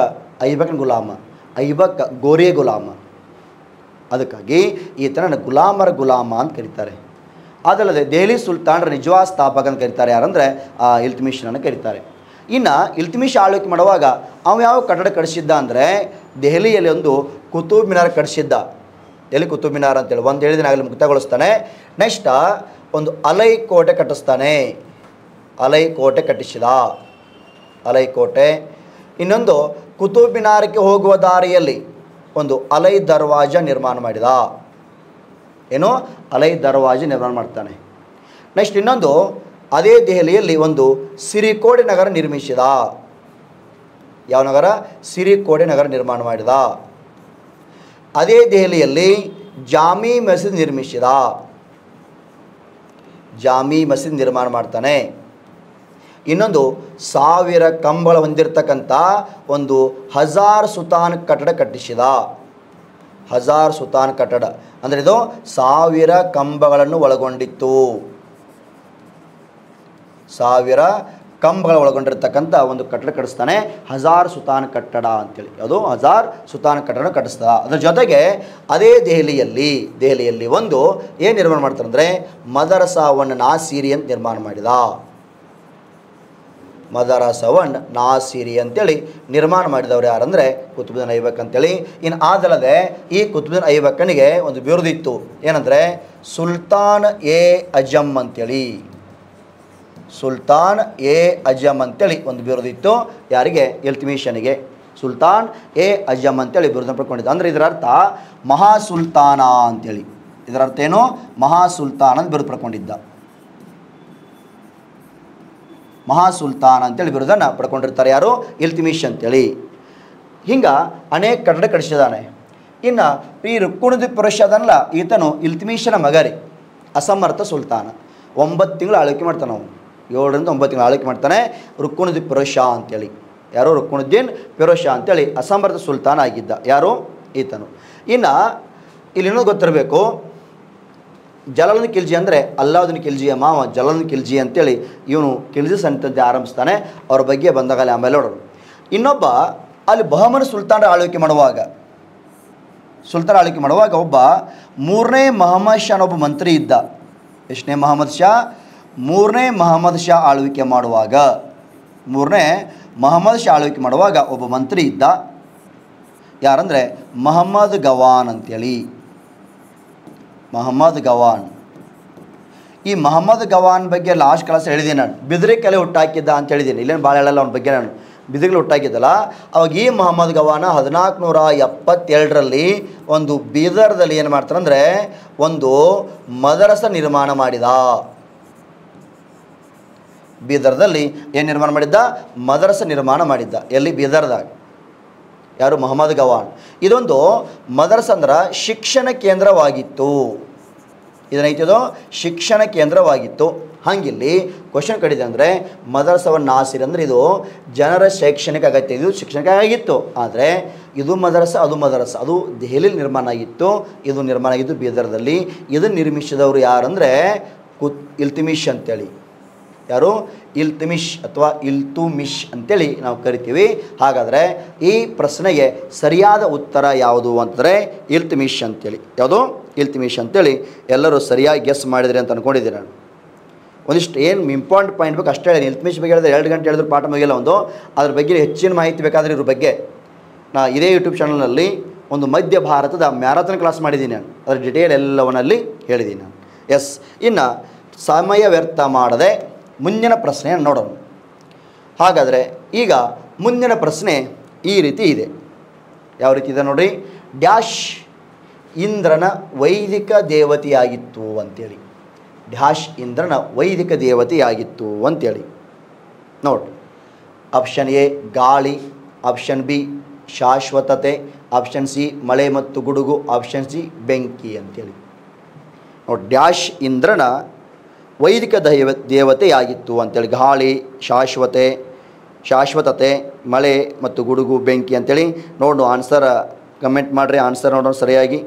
ಐಬಕ್ನ ಗುಲಾಮ, ಐಬಕ್ ಗೋರಿಯ ಗುಲಾಮ. ಅದಕ್ಕಾಗಿ ಈತನ ಗುಲಾಮರ ಗುಲಾಮ ಅಂತ ಕರೀತಾರೆ. ಅದಲ್ಲದೆ ದೆಹಲಿ ಸುಲ್ತಾನರ ನಿಜವಾದ ಸ್ಥಾಪಕ ಅಂತ ಕರೀತಾರೆ. ಯಾರಂದರೆ ಆ ಇಲ್ತುಮಿಷ್ನನ್ನು ಕರೀತಾರೆ. ಇನ್ನು ಇಲ್ತುಮಿಷ್ ಆಳ್ವಿಕೆ ಮಾಡುವಾಗ ಅವ ಯಾವ ಕಟ್ಟಡ ಕಟ್ಟಿಸಿದ್ದ ಅಂದರೆ ದೆಹಲಿಯಲ್ಲಿ ಒಂದು ಕುತುಬ್ ಮಿನಾರ್ ಕಟ್ಟಿಸಿದ್ದ. ಎಲ್ಲಿ ಕುತುಬ್ ಮಿನಾರ್ ಅಂತೇಳಿ ಒಂದು ಹೇಳಿದಿನ ಆಗಲಿ ಮುಕ್ತಗೊಳಿಸ್ತಾನೆ. ನೆಕ್ಸ್ಟ್ ಒಂದು ಅಲೈ ಕೋಟೆ ಕಟ್ಟಿಸ್ತಾನೆ. ಅಲೈ ಕೋಟೆ ಕಟ್ಟಿಸಿದ, ಅಲೈ ಕೋಟೆ. ಇನ್ನೊಂದು ಕುತುಬ್ ಮಿನಾರಕ್ಕೆ ಹೋಗುವ ದಾರಿಯಲ್ಲಿ ಒಂದು ಅಲೈ ದರ್ವಾಜ ನಿರ್ಮಾಣ ಮಾಡಿದ. ಏನು ಅಲೈ ದರ್ವಾಜ ನಿರ್ಮಾಣ ಮಾಡ್ತಾನೆ. ನೆಕ್ಸ್ಟ್ ಇನ್ನೊಂದು ಅದೇ ದೆಹಲಿಯಲ್ಲಿ ಒಂದು ಸಿರಿಕೋಡೆ ನಗರ ನಿರ್ಮಿಸಿದ. ಯಾವ ನಗರ? ಸಿರಿಕೋಡೆ ನಗರ ನಿರ್ಮಾಣ ಮಾಡಿದ. ಅದೇ ದೆಹಲಿಯಲ್ಲಿ ಜಾಮಿ ಮಸೀದ್ ನಿರ್ಮಿಸಿದ. ಜಾಮಿ ಮಸೀದ್ ನಿರ್ಮಾಣ ಮಾಡ್ತಾನೆ. ಇನ್ನೊಂದು 1000 ಕಂಬಳ ಹೊಂದಿರತಕ್ಕಂಥ ಒಂದು ಹಜಾರ್ ಸುತಾನ್ ಕಟ್ಟಡ ಕಟ್ಟಿಸಿದ. ಹಜಾರ್ ಸುತಾನ್ ಕಟ್ಟಡ ಅಂದರೆ ಇದು 1000 ಕಂಬಗಳನ್ನು ಒಳಗೊಂಡಿತ್ತು. 1000 ಕಂಬಗಳು ಒಳಗೊಂಡಿರ್ತಕ್ಕಂಥ ಒಂದು ಕಟ್ಟಡ ಕಟ್ಟಿಸ್ತಾನೆ. ಹಜಾರ್ ಸುತಾನ್ ಕಟ್ಟಡ ಅಂತೇಳಿ. ಅದು ಹಜಾರ್ ಸುತಾನ್ ಕಟ್ಟಡ ಕಟ್ಟಿಸ್ದ. ಅದರ ಜೊತೆಗೆ ಅದೇ ದೆಹಲಿಯಲ್ಲಿ ಒಂದು ಏನು ನಿರ್ಮಾಣ ಮಾಡ್ತಾರೆ ಅಂದರೆ ಮದರಸಾವನ್ ನಾಸಿರಿ ಅಂತ ನಿರ್ಮಾಣ ಮಾಡಿದ. ಮದರಸಾವನ್ ನಾಸಿರಿ ಅಂತೇಳಿ ನಿರ್ಮಾಣ ಮಾಡಿದವರು ಯಾರಂದರೆ ಕುತುಬುದ್ದೀನ್ ಐಬಕ್ ಅಂತೇಳಿ. ಇನ್ನು ಆದಲ್ಲದೆ ಈ ಕುತುಬುದ್ದೀನ್ ಐಬಕ್ಕನಿಗೆ ಒಂದು ಬಿರುದಿತ್ತು. ಏನಂದರೆ ಸುಲ್ತಾನ್ ಎ ಅಜಮ್ ಅಂತೇಳಿ. ಸುಲ್ತಾನ್ ಎ ಅಜಮ್ ಅಂತೇಳಿ ಒಂದು ಬಿರುದಿತ್ತು. ಯಾರಿಗೆ? ಇಲ್ತುಮಿಷನಿಗೆ. ಸುಲ್ತಾನ್ ಎ ಅಜಮ್ ಅಂತೇಳಿ ಬಿರುದನ್ನು ಪಡ್ಕೊಂಡಿದ್ದ. ಅಂದರೆ ಇದರ ಅರ್ಥ ಮಹಾ ಸುಲ್ತಾನ ಅಂತೇಳಿ. ಇದರ ಅರ್ಥ ಏನು? ಮಹಾ ಸುಲ್ತಾನ ಅಂತ ಬಿರುದು ಪಡ್ಕೊಂಡಿದ್ದ. ಮಹಾ ಸುಲ್ತಾನ ಅಂತೇಳಿ ಬಿರುದನ್ನು ಪಡ್ಕೊಂಡಿರ್ತಾರೆ. ಯಾರು? ಇಲ್ತುಮಿಷ್ ಅಂತೇಳಿ. ಹಿಂಗೆ ಅನೇಕ ಕಟ್ಟಡ ಕಟ್ಟಿಸಿದಾನೆ. ಇನ್ನು ಈ ರುಕ್ಕುಣುದ್ದೀನ್ ಫಿರೋಜ್ ಅದನ್ನಲ್ಲ, ಈತನು ಇಲ್ತುಮಿಷನ ಮಗರಿ, ಅಸಮರ್ಥ ಸುಲ್ತಾನ. 9 ತಿಂಗಳು ಆಳ್ವಿಕೆ ಮಾಡ್ತಾನೆ. ಅವನು 7 ರಿಂದ 9 ತಿಂಗಳು ಆಳ್ವಿಕೆ ಮಾಡ್ತಾನೆ. ರುಕ್ಕುಣುದ್ದೀನ್ ಫಿರೋಜ್ ಶಾ ಅಂತೇಳಿ. ಯಾರು? ರುಕ್ಕುಣುದ್ದೀನ್ ಫಿರೋಜ್ ಶಾ ಅಂತೇಳಿ ಅಸಮರ್ಥ ಸುಲ್ತಾನ ಆಗಿದ್ದ. ಯಾರು? ಈತನು. ಇನ್ನು ಇಲ್ಲಿ ಇನ್ನೊಂದು ಗೊತ್ತಿರಬೇಕು, ಜಲಾಲುದ್ದೀನ್ ಖಿಲ್ಜಿ ಅಂದರೆ ಅಲ್ಲಾವುದ್ದೀನ್ ಖಿಲ್ಜಿಯ ಮಾವ ಜಲಾಲುದ್ದೀನ್ ಖಿಲ್ಜಿ ಅಂತೇಳಿ ಇವನು ಖಿಲ್ಜಿ ಸಂತತಿ ಆರಂಭಿಸ್ತಾನೆ. ಅವ್ರ ಬಗ್ಗೆ ಬಂದಾಗಲೇ ಆಮೇಲೆ ನೋಡೋರು. ಇನ್ನೊಬ್ಬ ಅಲ್ಲಿ ಬಹಮನ್ ಸುಲ್ತಾನರ ಆಳ್ವಿಕೆ ಮಾಡುವಾಗ ಒಬ್ಬ 3ನೇ ಮಹಮ್ಮದ್ ಶಾನ ಒಬ್ಬ ಮಂತ್ರಿ ಇದ್ದ. ಎಷ್ಟನೇ ಮಹಮ್ಮದ್ ಶಾ? 3ನೇ ಮಹಮ್ಮದ್ ಶಾ ಆಳ್ವಿಕೆ ಮಾಡುವಾಗ 3ನೇ ಮಹಮ್ಮದ್ ಶಾ ಆಳ್ವಿಕೆ ಮಾಡುವಾಗ ಒಬ್ಬ ಮಂತ್ರಿ ಇದ್ದ. ಯಾರಂದರೆ ಮಹಮ್ಮದ್ ಗವಾನ್ ಅಂತೇಳಿ. ಮಹಮ್ಮದ್ ಗವಾನ್. ಈ ಮಹಮ್ಮದ್ ಗವಾನ್ ಬಗ್ಗೆ ಲಾಸ್ಟ್ ಕ್ಲಾಸ್ ಹೇಳಿದ್ದೀನಿ ನಾನು. ಬಿದಿರಿ ಕಲೆ ಹುಟ್ಟಾಕಿದ್ದ ಅಂತ ಹೇಳಿದ್ದೀನಿ. ಇಲ್ಲೇನು ಭಾಳ ಹೇಳಲ್ಲ ಅವನ ಬಗ್ಗೆ. ನಾನು ಬಿದಿರಿಗಳು ಹುಟ್ಟಾಕಿದ್ದಲ್ಲ. ಅವಾಗ ಈ ಮಹಮ್ಮದ್ ಗವಾನ 1472ರಲ್ಲಿ ಒಂದು ಬೀದರ್ದಲ್ಲಿ ಏನು ಮಾಡ್ತಾರಂದರೆ ಒಂದು ಮದರಸ ನಿರ್ಮಾಣ ಮಾಡಿದ. ಬೀದರ್ದಲ್ಲಿ ಏನು ನಿರ್ಮಾಣ ಮಾಡಿದ್ದ? ಮದರಸ ನಿರ್ಮಾಣ ಮಾಡಿದ್ದ. ಎಲ್ಲಿ? ಬೀದರ್ದಾಗ. ಯಾರು? ಮಹಮ್ಮದ್ ಗವಾನ್. ಇದೊಂದು ಮದರಸ ಅಂದ್ರೆ ಶಿಕ್ಷಣ ಕೇಂದ್ರವಾಗಿತ್ತು. ಇದನ್ನೈತಿದು ಶಿಕ್ಷಣ ಕೇಂದ್ರವಾಗಿತ್ತು. ಹಾಗಿಲ್ಲಿ ಕ್ವಶನ್ ಕಡಿದೆ ಅಂದರೆ ಮದರಸವನ್ ನಾಸಿರ್ ಅಂದರೆ ಇದು ಜನರ ಶೈಕ್ಷಣಿಕ ಅಗತ್ಯ, ಇದು ಶಿಕ್ಷಣಕ್ಕೆ ಆಗಿತ್ತು. ಆದರೆ ಇದು ಮದರಸ, ಅದು ಮದರಸ. ಅದು ದೆಹಲಿಯಲ್ಲಿ ನಿರ್ಮಾಣ ಆಗಿತ್ತು, ಇದು ನಿರ್ಮಾಣ ಆಗಿದ್ದು ಬೀದರ್ದಲ್ಲಿ. ಇದನ್ನು ನಿರ್ಮಿಸಿದವರು ಯಾರಂದರೆ ಇಲ್ತುಮಿಷ್ ಅಂತೇಳಿ. ಯಾರು? ಇಲ್ತುಮಿಷ್ ಅಥವಾ ಇಲ್ತುಮಿಷ್ ಅಂತೇಳಿ ನಾವು ಕರಿತೀವಿ. ಹಾಗಾದರೆ ಈ ಪ್ರಶ್ನೆಗೆ ಸರಿಯಾದ ಉತ್ತರ ಯಾವುದು ಅಂತಂದರೆ ಇಲ್ತುಮಿಷ್ ಅಂತೇಳಿ. ಯಾವುದು? ಇಲ್ತುಮಿಷ್ ಅಂತೇಳಿ ಎಲ್ಲರೂ ಸರಿಯಾಗಿ ಗೆಸ್ ಮಾಡಿದ್ರಿ ಅಂತ ಅಂದ್ಕೊಂಡಿದ್ದೀನಿ ನಾನು. ಒಂದಿಷ್ಟು ಏನು ಇಂಪಾರ್ಟೆಂಟ್ ಪಾಯಿಂಟ್ ಬೇಕು ಅಷ್ಟೇ ಹೇಳಿ. ಇಲ್ತುಮಿಷ್ ಬಗ್ಗೆ ಹೇಳಿದ್ರೆ 2 ಗಂಟೆ ಹೇಳಿದ್ರು ಪಾಠ ಮುಗಿಯಲ್ಲ. ಅದ್ರ ಬಗ್ಗೆ ಹೆಚ್ಚಿನ ಮಾಹಿತಿ ಬೇಕಾದರೆ ಇದ್ರ ಬಗ್ಗೆ ನಾ ಇದೇ ಯೂಟ್ಯೂಬ್ ಚಾನಲ್ನಲ್ಲಿ ಒಂದು ಮಧ್ಯ ಭಾರತದ ಮ್ಯಾರಥಾನ್ ಕ್ಲಾಸ್ ಮಾಡಿದ್ದೀನಿ ನಾನು. ಅದರ ಡಿಟೇಲ್ ಎಲ್ಲವನ್ನಲ್ಲಿ ಹೇಳಿದ್ದೀನಿ ನಾನು. ಎಸ್. ಇನ್ನು ಸಮಯ ವ್ಯರ್ಥ ಮಾಡದೆ ಮುಂದಿನ ಪ್ರಶ್ನೆಯನ್ನು ನೋಡೋಣ. ಹಾಗಾದರೆ ಈಗ ಮುಂದಿನ ಪ್ರಶ್ನೆ ಈ ರೀತಿ ಇದೆ. ಯಾವ ರೀತಿ ಇದೆ ನೋಡಿರಿ. ಡ್ಯಾಶ್ ಇಂದ್ರನ ವೈದಿಕ ದೇವತೆಯಾಗಿತ್ತು ಅಂತೇಳಿ. ಡ್ಯಾಶ್ ಇಂದ್ರನ ವೈದಿಕ ದೇವತೆಯಾಗಿತ್ತು ಅಂತೇಳಿ ನೋಡಿ. ಆಪ್ಷನ್ ಎ ಗಾಳಿ, ಆಪ್ಷನ್ ಬಿ ಶಾಶ್ವತತೆ, ಆಪ್ಷನ್ ಸಿ ಮಳೆ ಮತ್ತು ಗುಡುಗು, ಆಪ್ಷನ್ ಸಿ ಬೆಂಕಿ ಅಂತೇಳಿ ನೋಡಿ. ಡ್ಯಾಶ್ ಇಂದ್ರನ ವೈದಿಕ ದೇವತೆಯಾಗಿತ್ತು ಅಂತೇಳಿ. ಗಾಳಿ, ಶಾಶ್ವತೆ, ಶಾಶ್ವತತೆ, ಮಳೆ ಮತ್ತು ಗುಡುಗು, ಬೆಂಕಿ ಅಂತೇಳಿ ನೋಡು. ಆನ್ಸರ್ ಕಮೆಂಟ್ ಮಾಡಿರಿ, ಆನ್ಸರ್ ನೋಡೋಣ ಸರಿಯಾಗಿ.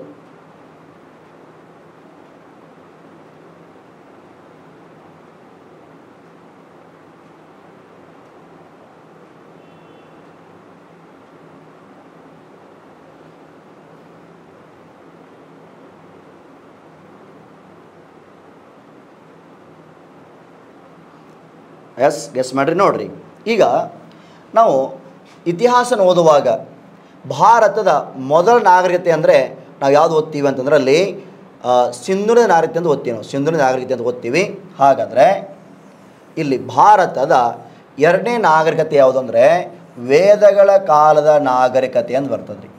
ಎಸ್, ಗೆಸ್ ಮಾಡಿರಿ. ನೋಡಿರಿ, ಈಗ ನಾವು ಇತಿಹಾಸನ ಓದುವಾಗ ಭಾರತದ ಮೊದಲ ನಾಗರಿಕತೆ ಅಂದರೆ ನಾವು ಯಾವುದು ಓದ್ತೀವಿ ಅಂತಂದ್ರೆ ಅಲ್ಲಿ ಸಿಂಧೂ ನಾಗರಿಕತೆ ಅಂತ ಓದ್ತೀವಿ. ನಾವು ಸಿಂಧೂ ನಾಗರಿಕತೆ ಅಂತ ಓದ್ತೀವಿ. ಹಾಗಾದರೆ ಇಲ್ಲಿ ಭಾರತದ ಎರಡನೇ ನಾಗರಿಕತೆ ಯಾವುದು ಅಂದರೆ ವೇದಗಳ ಕಾಲದ ನಾಗರಿಕತೆ ಅಂತ ಬರ್ತದೆ ರೀ.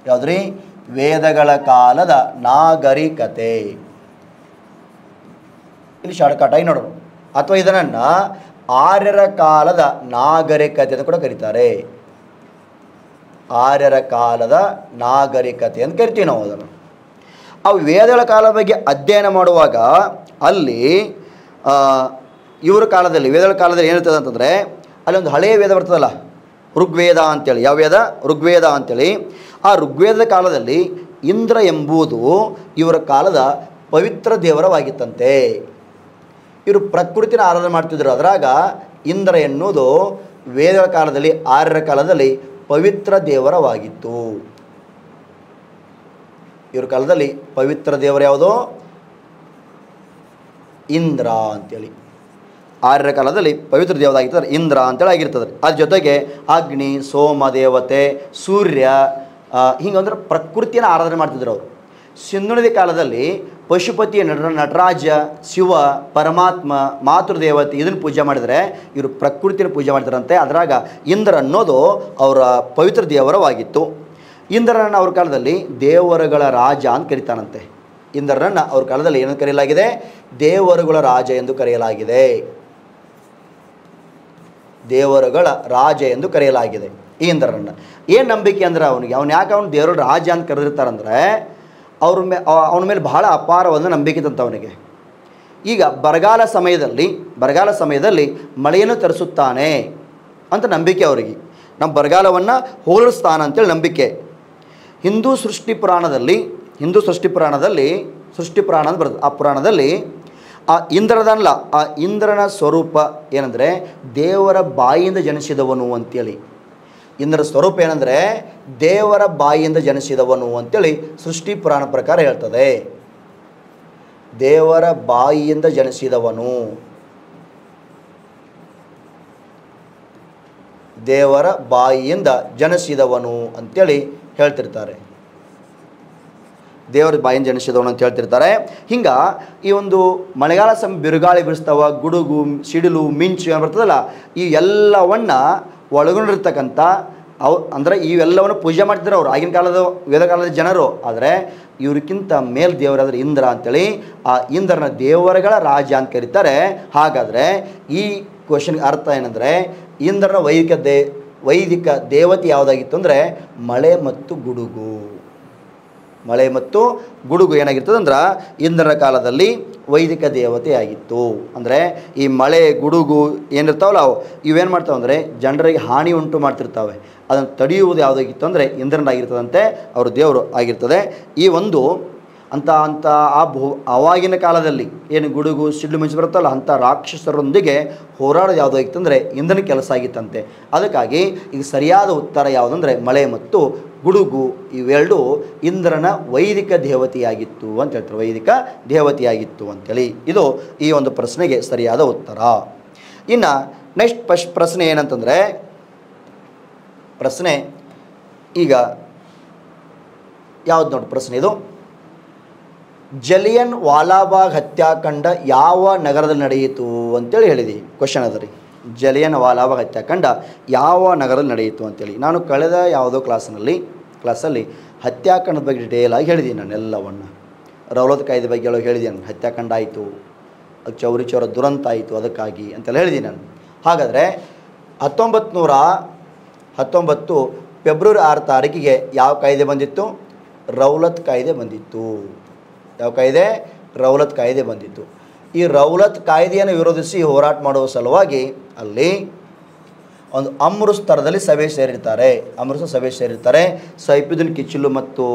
ಯಾವುದ್ರಿ? ವೇದಗಳ ಕಾಲದ ನಾಗರಿಕತೆ. ಇಲ್ಲಿ ಶಾರ್ಟ್ಕಟ್ ಆಗಿ ನೋಡೋಣ. ಅಥವಾ ಇದನ್ನು ಆರ್ಯರ ಕಾಲದ ನಾಗರಿಕತೆ ಅಂತ ಕೂಡ ಕರೀತಾರೆ. ಆರ್ಯರ ಕಾಲದ ನಾಗರಿಕತೆ ಅಂತ ಕರಿತೀವಿ ನಾವು ಅದನ್ನು. ಆ ವೇದಗಳ ಕಾಲದ ಬಗ್ಗೆ ಅಧ್ಯಯನ ಮಾಡುವಾಗ ಅಲ್ಲಿ ಇವರ ಕಾಲದಲ್ಲಿ, ವೇದಗಳ ಕಾಲದಲ್ಲಿ ಏನಿರ್ತದೆ ಅಂತಂದರೆ ಅಲ್ಲಿ ಒಂದು ಹಳೆಯ ವೇದ ಬರ್ತದಲ್ಲ, ಋಗ್ವೇದ ಅಂತೇಳಿ. ಯಾವ ವೇದ? ಋಗ್ವೇದ ಅಂತೇಳಿ. ಆ ಋಗ್ವೇದದ ಕಾಲದಲ್ಲಿ ಇಂದ್ರ ಎಂಬುದು ಇವರ ಕಾಲದ ಪವಿತ್ರ ದೇವರವಾಗಿತ್ತಂತೆ. ಇವರು ಪ್ರಕೃತಿನ ಆರಾಧನೆ ಮಾಡ್ತಿದ್ರು. ಅದರಾಗ ಇಂದ್ರ ಎನ್ನುವುದು ವೇದಗಳ ಕಾಲದಲ್ಲಿ, ಆರ್ಯರ ಕಾಲದಲ್ಲಿ ಪವಿತ್ರ ದೇವರವಾಗಿತ್ತು. ಇವ್ರ ಕಾಲದಲ್ಲಿ ಪವಿತ್ರ ದೇವರು ಯಾವುದು? ಇಂದ್ರ ಅಂತೇಳಿ. ಆರ್ಯರ ಕಾಲದಲ್ಲಿ ಪವಿತ್ರ ದೇವರಾಗಿರ್ತದೆ ಇಂದ್ರ ಅಂತೇಳಿ ಆಗಿರ್ತದೆ. ಅದ್ರ ಜೊತೆಗೆ ಅಗ್ನಿ, ಸೋಮ ದೇವತೆ, ಸೂರ್ಯ, ಹಿಂಗಂದ್ರೆ ಪ್ರಕೃತಿಯನ್ನು ಆರಾಧನೆ ಮಾಡ್ತಿದ್ರು ಅವರು. ಸಿಂಧುಳಿದ ಕಾಲದಲ್ಲಿ ಪಶುಪತಿ, ನಟರಾಜ, ಶಿವ, ಪರಮಾತ್ಮ, ಮಾತೃದೇವತೆ ಇದನ್ನು ಪೂಜೆ ಮಾಡಿದರೆ ಇವರು ಪ್ರಕೃತಿನ ಪೂಜೆ ಮಾಡ್ತಾರಂತೆ. ಅದರಾಗ ಇಂದ್ರ ಅನ್ನೋದು ಅವರ ಪವಿತ್ರ ದೇವರವಾಗಿತ್ತು. ಇಂದ್ರನನ್ನು ಅವ್ರ ಕಾಲದಲ್ಲಿ ದೇವರುಗಳ ರಾಜ ಅಂತ ಕರೀತಾನಂತೆ. ಇಂದ್ರನನ್ನು ಅವ್ರ ಕಾಲದಲ್ಲಿ ಏನಂತ ಕರೆಯಲಾಗಿದೆ? ದೇವರುಗಳ ರಾಜ ಎಂದು ಕರೆಯಲಾಗಿದೆ. ದೇವರುಗಳ ರಾಜ ಎಂದು ಕರೆಯಲಾಗಿದೆ ಈ ಇಂದ್ರನನ್ನು. ಏನು ನಂಬಿಕೆ ಅಂದ್ರೆ ಅವನು ಯಾಕೆ ದೇವರ ರಾಜ ಅಂತ ಕರೆದಿರ್ತಾರಂದ್ರೆ ಅವನ ಮೇಲೆ ಬಹಳ ಅಪಾರವಾದ ನಂಬಿಕೆ ಇತ್ತಂತ ಅವನಿಗೆ. ಈಗ ಬರಗಾಲ ಸಮಯದಲ್ಲಿ ಮಳೆಯನ್ನು ತರಿಸುತ್ತಾನೆ ಅಂತ ನಂಬಿಕೆ ಅವರಿಗೆ. ನಮ್ಮ ಬರಗಾಲವನ್ನು ಹೋಲಿಸ್ತಾನ ಅಂತೇಳಿ ನಂಬಿಕೆ. ಹಿಂದೂ ಸೃಷ್ಟಿ ಪುರಾಣದಲ್ಲಿ ಸೃಷ್ಟಿ ಪುರಾಣ ಅಂತ ಬರ್ತದೆ. ಆ ಪುರಾಣದಲ್ಲಿ ಆ ಇಂದ್ರದಲ್ಲ, ಆ ಇಂದ್ರನ ಸ್ವರೂಪ ಏನಂದರೆ ದೇವರ ಬಾಯಿಯಿಂದ ಜನಿಸಿದವನು ಅಂತೇಳಿ. ಇಂದ್ರ ಸ್ವರೂಪ ಏನಂದರೆ ದೇವರ ಬಾಯಿಯಿಂದ ಜನಿಸಿದವನು ಅಂತೇಳಿ ಸೃಷ್ಟಿ ಪುರಾಣ ಪ್ರಕಾರ ಹೇಳ್ತದೆ. ದೇವರ ಬಾಯಿಯಿಂದ ಜನಿಸಿದವನು, ದೇವರ ಬಾಯಿಯಿಂದ ಜನಿಸಿದವನು ಅಂತೇಳಿ ಹೇಳ್ತಿರ್ತಾರೆ. ದೇವರ ಬಾಯಿಂದ ಜನಿಸಿದವನು ಅಂತ ಹೇಳ್ತಿರ್ತಾರೆ. ಹಿಂಗೆ ಈ ಒಂದು ಮಳೆಗಾಲ ಸಮಯ ಬಿರುಗಾಳಿ ಬೀಳಿಸ್ತಾವ, ಗುಡುಗು, ಸಿಡಿಲು, ಮಿಂಚು ಏನು ಬರ್ತದಲ್ಲ, ಈ ಎಲ್ಲವನ್ನು ಒಳಗೊಂಡಿರ್ತಕ್ಕಂಥ ಅಂದರೆ ಇವೆಲ್ಲವನ್ನು ಪೂಜೆ ಮಾಡ್ತಿದ್ರು ಅವರು ಆಗಿನ ಕಾಲದ ವೇದಕಾಲದ ಜನರು. ಆದರೆ ಇವ್ರಿಗಿಂತ ಮೇಲ್ ದೇವರಾದ್ರೆ ಇಂದ್ರ ಅಂತೇಳಿ ಆ ಇಂದ್ರನ ದೇವರುಗಳ ರಾಜ ಅಂತ ಕರೀತಾರೆ. ಹಾಗಾದರೆ ಈ ಕ್ವಶನ್ಗೆ ಅರ್ಥ ಏನಂದರೆ ಇಂದ್ರನ ವೈದಿಕ ದೇವತೆ ಯಾವುದಾಗಿತ್ತು ಅಂದರೆ ಮಳೆ ಮತ್ತು ಗುಡುಗು. ಮಳೆ ಮತ್ತು ಗುಡುಗು ಏನಾಗಿರ್ತದೆ ಅಂದ್ರೆ ಇಂದ್ರನ ಕಾಲದಲ್ಲಿ ವೈದಿಕ ದೇವತೆ ಆಗಿತ್ತು. ಅಂದರೆ ಈ ಮಳೆ ಗುಡುಗು ಏನಿರ್ತಾವಲ್ಲ ಅವು ಇವೇನು ಮಾಡ್ತಾವೆ ಅಂದರೆ ಜನರಿಗೆ ಹಾನಿ ಉಂಟು ಮಾಡ್ತಿರ್ತಾವೆ. ಅದನ್ನು ತಡೆಯುವುದು ಯಾವುದಾಗಿತ್ತು ಅಂದರೆ ಇಂದ್ರನಾಗಿರ್ತದಂತೆ, ಅವರು ದೇವರು ಆಗಿರ್ತದೆ. ಈ ಒಂದು ಆವಾಗಿನ ಕಾಲದಲ್ಲಿ ಏನು ಗುಡುಗು ಸಿಡ್ಲು ಮಿಂಚು ಬರುತ್ತಲ್ಲ ಅಂಥ ರಾಕ್ಷಸರೊಂದಿಗೆ ಹೋರಾಡೋದು ಯಾವುದಾಗಿತ್ತು ಅಂದರೆ ಇಂದ್ರನ ಕೆಲಸ ಆಗಿತ್ತಂತೆ. ಅದಕ್ಕಾಗಿ ಈಗ ಸರಿಯಾದ ಉತ್ತರ ಯಾವುದಂದರೆ ಮಳೆ ಮತ್ತು ಗುಡುಗು ಇವೆರಡು ಇಂದ್ರನ ವೈದಿಕ ದೇವತೆಯಾಗಿತ್ತು ಅಂತ ಹೇಳ್ತಾರೆ. ವೈದಿಕ ದೇವತೆಯಾಗಿತ್ತು ಅಂತೇಳಿ ಇದು ಈ ಒಂದು ಪ್ರಶ್ನೆಗೆ ಸರಿಯಾದ ಉತ್ತರ. ಇನ್ನು ನೆಕ್ಸ್ಟ್ ಪ್ರಶ್ನೆ ಏನಂತಂದರೆ, ಪ್ರಶ್ನೆ ಈಗ ಯಾವ್ದು ನೋಡಿ ಪ್ರಶ್ನೆ ಇದು, ಜಲಿಯನ್ ವಾಲಾಬಾಗ್ ಹತ್ಯಾಕಾಂಡ ಯಾವ ನಗರದಲ್ಲಿ ನಡೆಯಿತು ಅಂತೇಳಿ ಹೇಳಿದೆ. ಕ್ವಶನ್ ಅದ ರೀ, ಜಲಿಯನ್ ವಾಲಾಬಾಗ್ ಹತ್ಯಾಕಾಂಡ ಯಾವ ನಗರದಲ್ಲಿ ನಡೆಯಿತು ಅಂತೇಳಿ. ನಾನು ಕಳೆದ ಯಾವುದೋ ಕ್ಲಾಸಲ್ಲಿ ಹತ್ಯಾಕಾಂಡದ ಬಗ್ಗೆ ಡಿಟೇಲ್ ಆಗಿ ಹೇಳಿದ್ದೀನಿ. ನಾನು ಎಲ್ಲವನ್ನು ರೌಲತ್ ಕಾಯ್ದೆ ಬಗ್ಗೆ ಎಲ್ಲ ಹೇಳಿದ್ದೀನಿ. ಹತ್ಯಾಕಾಂಡ ಆಯಿತು, ಅದು ಚೌರಿ ಚೌರ ದುರಂತ ಆಯಿತು ಅದಕ್ಕಾಗಿ ಅಂತೆಲ್ಲ ಹೇಳಿದ್ದೀನಿ ನಾನು. ಹಾಗಾದರೆ 1919 ಫೆಬ್ರವರಿ 6 ತಾರೀಕಿಗೆ ಯಾವ ಕಾಯ್ದೆ ಬಂದಿತ್ತು? ರೌಲತ್ ಕಾಯ್ದೆ ಬಂದಿತ್ತು. ಯಾವ ಕಾಯ್ದೆ? ರೌಲತ್ ಕಾಯ್ದೆ ಬಂದಿತ್ತು. ಈ ರೌಲತ್ ಕಾಯ್ದೆಯನ್ನು ವಿರೋಧಿಸಿ ಹೋರಾಟ ಮಾಡುವ ಸಲುವಾಗಿ ಅಲ್ಲಿ ಒಂದು ಅಮೃತಸರದಲ್ಲಿ ಸಭೆ ಸೇರಿರ್ತಾರೆ. ಅಮೃತಸರ ಸಭೆ ಸೇರಿರ್ತಾರೆ. ಸೈಫುದ್ದೀನ್ ಕಿಚ್ಲು ಮತ್ತು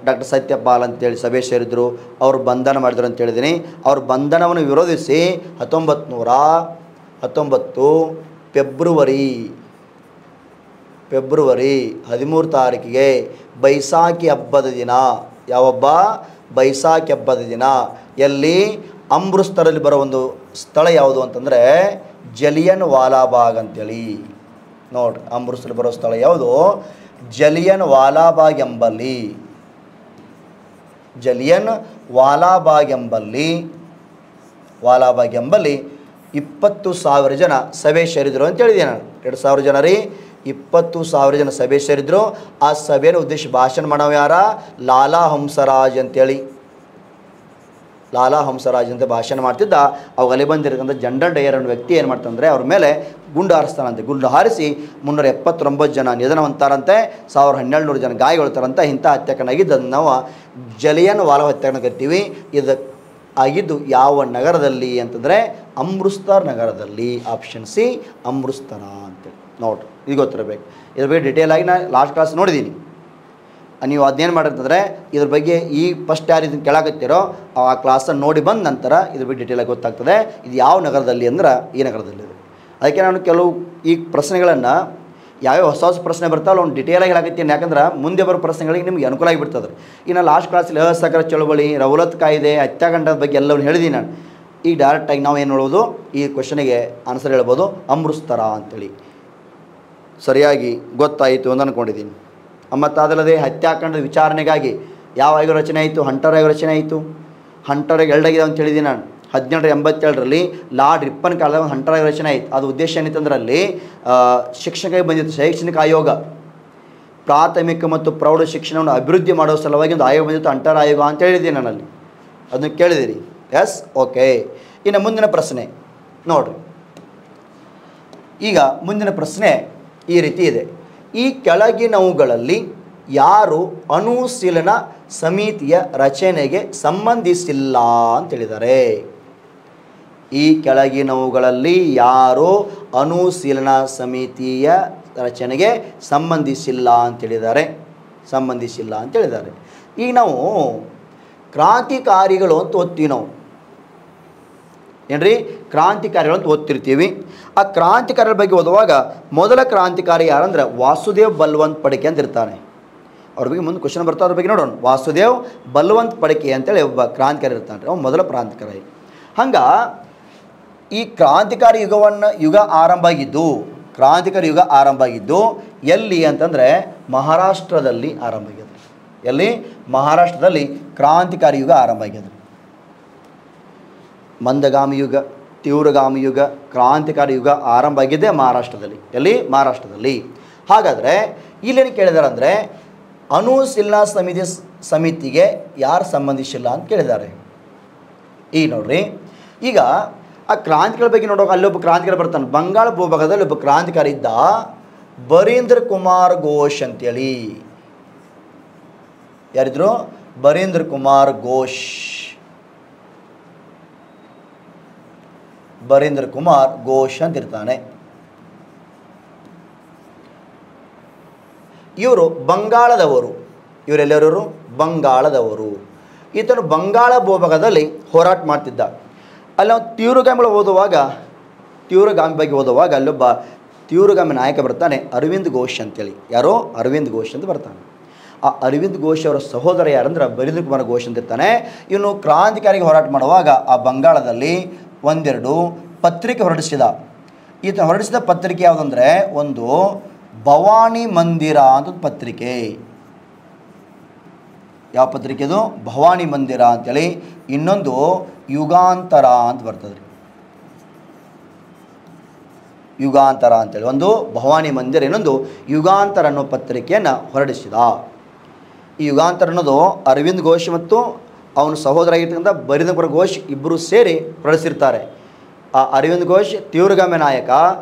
ಡಾಕ್ಟರ್ ಸತ್ಯಪಾಲ್ ಅಂತೇಳಿ ಸಭೆ ಸೇರಿದ್ರು. ಅವರು ಬಂಧನ ಮಾಡಿದ್ರು ಅಂತ ಹೇಳಿದ್ದೀನಿ. ಅವ್ರ ಬಂಧನವನ್ನು ವಿರೋಧಿಸಿ 1919 ಫೆಬ್ರವರಿ 13 ತಾರೀಕಿಗೆ ಬೈಸಾಖಿ ಹಬ್ಬದ ದಿನ, ಯಾವ ಹಬ್ಬ? ಬೈಸಾಖಿ ಹಬ್ಬದ ದಿನ, ಎಲ್ಲಿ? ಅಮೃತಸರದಲ್ಲಿ ಬರೋ ಒಂದು ಸ್ಥಳ ಯಾವುದು ಅಂತಂದರೆ ಜಲಿಯನ್ ವಾಲಾಬಾಗ್ ಅಂತೇಳಿ. ನೋಡ್ರಿ, ಅಮೃತಸರದಲ್ಲಿ ಬರೋ ಸ್ಥಳ ಯಾವುದು? ಜಲಿಯನ್ ವಾಲಾಬಾಗ್ ಎಂಬಲ್ಲಿ. ಜಲಿಯನ್ ವಾಲಾಬಾಗ್ ಎಂಬಲ್ಲಿ 20,000 ಜನ ಸಭೆ ಸೇರಿದ್ರು ಅಂತ ಹೇಳಿದೆ ನಾನು. 2,000 ಜನ ರೀ, 20,000 ಜನ ಸಭೆ ಸೇರಿದ್ರು. ಆ ಸಭೆಯನ್ನು ಉದ್ದೇಶ ಭಾಷಣ ಮಾಡವ ಯಾರ? ಲಾಲಾ ಹಂಸರಾಜ್ ಅಂತೇಳಿ. ಲಾಲಾ ಹಂಸರಾಜ್ ಅಂತ ಭಾಷಣ ಮಾಡ್ತಿದ್ದ. ಅವಾಗಲ್ಲಿ ಬಂದಿರತಕ್ಕಂಥ ಜನರಲ್ ಡಯರ್ ಅನ್ನೋ ವ್ಯಕ್ತಿ ಏನು ಮಾಡ್ತಾನಂದರೆ ಅವ್ರ ಮೇಲೆ ಗುಂಡು ಹಾರಿಸ್ತಾನಂತೆ. ಗುಂಡು ಹಾರಿಸಿ 379 ಜನ ನಿಧನ ಹೊಂತಾರಂತೆ, 1,700 ಜನ ಗಾಯಗೊಳ್ತಾರಂತೆ. ಇಂಥ ಹತ್ಯಾಕಾಂಡ ನಾವು ಜಲಿಯನ್ ವಾಲಾ ಹತ್ಯಾಕಾಂಡ ಕರಿತೀವಿ. ಇದು ಆಗಿದ್ದು ಯಾವ ನಗರದಲ್ಲಿ ಅಂತಂದರೆ ಅಮೃತಸರ್ ನಗರದಲ್ಲಿ. ಆಪ್ಷನ್ ಸಿ ಅಮೃತಸರ ಅಂತೇಳಿ. ನೋಡ್ರಿ, ಇದು ಗೊತ್ತಿರಬೇಕು. ಇದ್ರ ಬಗ್ಗೆ ಡೀಟೇಲ್ ಆಗಿ ನಾನು ಲಾಸ್ಟ್ ಕ್ಲಾಸ್ ನೋಡಿದ್ದೀನಿ. ನೀವು ಅದೇನು ಮಾಡಿರ್ತಂದರೆ ಇದ್ರ ಬಗ್ಗೆ ಈ ಫಸ್ಟ್ ಯಾರು ಇದನ್ನು ಕೇಳಾಕತ್ತೀರೋ ಆ ಕ್ಲಾಸನ್ನು ನೋಡಿ ಬಂದ ನಂತರ ಇದ್ರ ಬಗ್ಗೆ ಡೀಟೇಲಾಗಿ ಗೊತ್ತಾಗ್ತದೆ. ಇದು ಯಾವ ನಗರದಲ್ಲಿ ಅಂದ್ರೆ ಈ ನಗರದಲ್ಲಿದೆ. ಅದಕ್ಕೆ ನಾನು ಕೆಲವು ಈ ಪ್ರಶ್ನೆಗಳನ್ನು ಯಾವ್ಯಾವ ಹೊಸ ಪ್ರಶ್ನೆ ಬರ್ತಾವಲ್ಲ ಒಂದು ಡೀಟೇಲಾಗಿ ಹೇಳಾಕತ್ತೀನಿ. ಯಾಕಂದ್ರೆ ಮುಂದೆ ಬರೋ ಪ್ರಶ್ನೆಗಳಿಗೆ ನಿಮಗೆ ಅನುಕೂಲ ಆಗಿಬಿಡ್ತದೆ. ಈಗ ನಾನು ಲಾಸ್ಟ್ ಕ್ಲಾಸಲ್ಲಿ ಅಸಹಕಾರ ಚಳವಳಿ, ರೌಲತ್ ಕಾಯ್ದೆ, ಹತ್ಯಾಕಾಂಡದ ಬಗ್ಗೆ ಎಲ್ಲವನ್ನು ಹೇಳಿದ್ದೀನಿ ನಾನು. ಈಗ ಡೈರೆಕ್ಟಾಗಿ ನಾವು ಏನು ಹೇಳೋದು, ಈ ಕ್ವಶನಿಗೆ ಆನ್ಸರ್ ಹೇಳ್ಬೋದು ಅಮೃತಸರ ಅಂತೇಳಿ. ಸರಿಯಾಗಿ ಗೊತ್ತಾಯಿತು ಅಂತ ಅಂದ್ಕೊಂಡಿದ್ದೀನಿ. ಮತ್ತು ಅದಲ್ಲದೆ ಹತ್ಯಾಕಾಂಡದ ವಿಚಾರಣೆಗಾಗಿ ಯಾವ ಆಯೋಗ ರಚನೆ ಆಯಿತು? ಹಂಟರ್ ಆಯೋಗ ರಚನೆ ಆಯಿತು. ಹಂಟರ್ ಆಯೋಗ ಎರಡಾಗಿದೆ ಅಂತ ಹೇಳಿದ್ದೀನಿ ನಾನು. 1787ರಲ್ಲಿ ಲಾರ್ಡ್ ರಿಪ್ಪನ್ ಕಾಲದಾಗ ಒಂದು ಹಂಟರ್ ಆಯೋಗ ರಚನೆ ಆಯಿತು. ಅದು ಉದ್ದೇಶ ಏನಿತ್ತು ಅಂದ್ರೆ ಅಲ್ಲಿ ಶಿಕ್ಷಕರಿಗೆ ಬಂದಿತ್ತು ಶೈಕ್ಷಣಿಕ ಆಯೋಗ. ಪ್ರಾಥಮಿಕ ಮತ್ತು ಪ್ರೌಢ ಶಿಕ್ಷಣವನ್ನು ಅಭಿವೃದ್ಧಿ ಮಾಡೋ ಸಲುವಾಗಿ ಒಂದು ಆಯೋಗ ಬಂದಿತ್ತು, ಹಂಟರ್ ಆಯೋಗ ಅಂತ ಹೇಳಿದ್ದೀನಿ ನಾನಲ್ಲಿ. ಅದನ್ನು ಕೇಳಿದಿರಿ? Yes, okay. ಇನ್ನು ಮುಂದಿನ ಪ್ರಶ್ನೆ ನೋಡಿರಿ. ಈಗ ಮುಂದಿನ ಪ್ರಶ್ನೆ ಈ ರೀತಿ ಇದೆ. ಈ ಕೆಳಗಿನವುಗಳಲ್ಲಿ ಯಾರು ಅನುಶೀಲನ ಸಮಿತಿಯ ರಚನೆಗೆ ಸಂಬಂಧಿಸಿಲ್ಲ ಅಂತೇಳಿದ್ದಾರೆ? ಈ ಕೆಳಗಿನವುಗಳಲ್ಲಿ ಯಾರು ಅನುಶೀಲನಾ ಸಮಿತಿಯ ರಚನೆಗೆ ಸಂಬಂಧಿಸಿಲ್ಲ ಅಂತೇಳಿದ್ದಾರೆ? ಈಗ ನಾವು ಕ್ರಾಂತಿಕಾರಿಗಳು ಅಂತ ಓದ್ತೀವಿ. ನಾವು ಏನ್ರಿ ಕ್ರಾಂತಿಕಾರಿಗಳು ಅಂತ ಓದ್ತಿರ್ತೀವಿ. ಆ ಕ್ರಾಂತಿಕಾರಿಗಳ ಬಗ್ಗೆ ಓದುವಾಗ ಮೊದಲ ಕ್ರಾಂತಿಕಾರಿ ಯಾರಂದ್ರೆ ವಾಸುದೇವ್ ಬಲ್ವಂತ್ ಫಡ್ಕೆ ಅಂತ ಇರ್ತಾನೆ. ಅವ್ರ ಬಗ್ಗೆ ಮುಂದೆ ಕ್ವಶನ್ ಬರ್ತಾ, ಅವ್ರ ಬಗ್ಗೆ ನೋಡೋಣ. ವಾಸುದೇವ್ ಬಲ್ವಂತ್ ಫಡ್ಕೆ ಅಂತೇಳಿ ಒಬ್ಬ ಕ್ರಾಂತಿಕಾರಿ ಇರ್ತಾನೆ. ಅವ್ನು ಮೊದಲ ಕ್ರಾಂತಿಕಾರಿ. ಹಂಗೆ ಈ ಕ್ರಾಂತಿಕಾರಿ ಯುಗ ಆರಂಭ ಆಗಿದ್ದು ಎಲ್ಲಿ ಅಂತಂದರೆ ಮಹಾರಾಷ್ಟ್ರದಲ್ಲಿ ಆರಂಭ ಆಗಿದೆ. ಎಲ್ಲಿ? ಮಹಾರಾಷ್ಟ್ರದಲ್ಲಿ ಕ್ರಾಂತಿಕಾರಿ ಯುಗ ಆರಂಭ ಆಗಿದೆ. ಮಂದಗಾಮಿ ಯುಗ, ತೀವ್ರಗಾಮಿ ಯುಗ, ಕ್ರಾಂತಿಕಾರಿ ಯುಗ ಆರಂಭ ಆಗಿದೆ ಮಹಾರಾಷ್ಟ್ರದಲ್ಲಿ. ಎಲ್ಲಿ? ಮಹಾರಾಷ್ಟ್ರದಲ್ಲಿ. ಹಾಗಾದರೆ ಇಲ್ಲೇನು ಕೇಳಿದಾರೆ ಅಂದರೆ ಅನುಶೀಲನಾ ಸಮಿತಿಗೆ ಯಾರು ಸಂಬಂಧಿಸಿಲ್ಲ ಅಂತ ಕೇಳಿದ್ದಾರೆ. ಈಗ ನೋಡ್ರಿ, ಈಗ ಆ ಕ್ರಾಂತಿಗಳ ಬಗ್ಗೆ ನೋಡುವಾಗ ಅಲ್ಲೊಬ್ಬ ಕ್ರಾಂತಿಕಾರಿ ಬರ್ತಾನೆ. ಬಂಗಾಳ ಭೂಭಾಗದಲ್ಲಿ ಒಬ್ಬ ಕ್ರಾಂತಿಕಾರಿ ಇದ್ದ, ಬರೀಂದ್ರ ಕುಮಾರ್ ಘೋಷ್ ಅಂತೇಳಿ. ಯಾರಿದ್ರು? ಬರೀಂದ್ರ ಕುಮಾರ್ ಘೋಷ್ ಅಂತ ಇರ್ತಾನೆ. ಇವರು ಬಂಗಾಳದವರು. ಇವರೆಲ್ಲರೂ ಬಂಗಾಳದವರು. ಈತನು ಬಂಗಾಳ ಭೂಭಾಗದಲ್ಲಿ ಹೋರಾಟ ಮಾಡ್ತಿದ್ದ. ಅಲ್ಲಿ ನಾವು ತೀವ್ರಗಾಮಿ ಬಗ್ಗೆ ಓದುವಾಗ ಅಲ್ಲೊಬ್ಬ ತೀವ್ರಗಾಮಿ ನಾಯಕ ಬರ್ತಾನೆ, ಅರವಿಂದ್ ಘೋಷ್ ಅಂತೇಳಿ. ಯಾರೋ ಅರವಿಂದ್ ಘೋಷ್ ಅಂತ ಬರ್ತಾನೆ. ಆ ಅರವಿಂದ್ ಘೋಷ್ ಅವರ ಸಹೋದರ ಯಾರಂದ್ರೆ ಬರೀಂದ್ರ ಕುಮಾರ್ ಘೋಷ್ ಅಂತ ಇರ್ತಾನೆ. ಇವನು ಕ್ರಾಂತಿಕಾರಿಗೆ ಹೋರಾಟ ಮಾಡುವಾಗ ಆ ಬಂಗಾಳದಲ್ಲಿ ಒಂದೆರಡು ಪತ್ರಿಕೆ ಹೊರಡಿಸಿದ. ಈತ ಹೊರಡಿಸಿದ ಪತ್ರಿಕೆ ಯಾವುದಂದರೆ ಒಂದು ಭವಾನಿ ಮಂದಿರ ಅಂತ ಪತ್ರಿಕೆ. ಯಾವ ಪತ್ರಿಕೆ ಅದು? ಭವಾನಿ ಮಂದಿರ ಅಂತೇಳಿ. ಇನ್ನೊಂದು ಯುಗಾಂತರ ಅಂತ ಬರ್ತದೆ. ಯುಗಾಂತರ ಅಂತೇಳಿ ಒಂದು ಭವಾನಿ ಮಂದಿರ, ಇನ್ನೊಂದು ಯುಗಾಂತರ ಅನ್ನೋ ಪತ್ರಿಕೆಯನ್ನು ಹೊರಡಿಸಿದ. ಈ ಯುಗಾಂತರ ಅನ್ನೋದು ಅರವಿಂದ್ ಘೋಷ್ ಮತ್ತು ಅವನ ಸಹೋದರ ಆಗಿರ್ತಕ್ಕಂಥ ಬರೀಂದ್ರ ಕುಮಾರ್ ಘೋಷ್ ಇಬ್ಬರು ಸೇರಿ ಹೊರಡಿಸಿರ್ತಾರೆ. ಆ ಅರವಿಂದ್ ಘೋಷ್ ತೀವ್ರಗಾಮಿ ನಾಯಕ,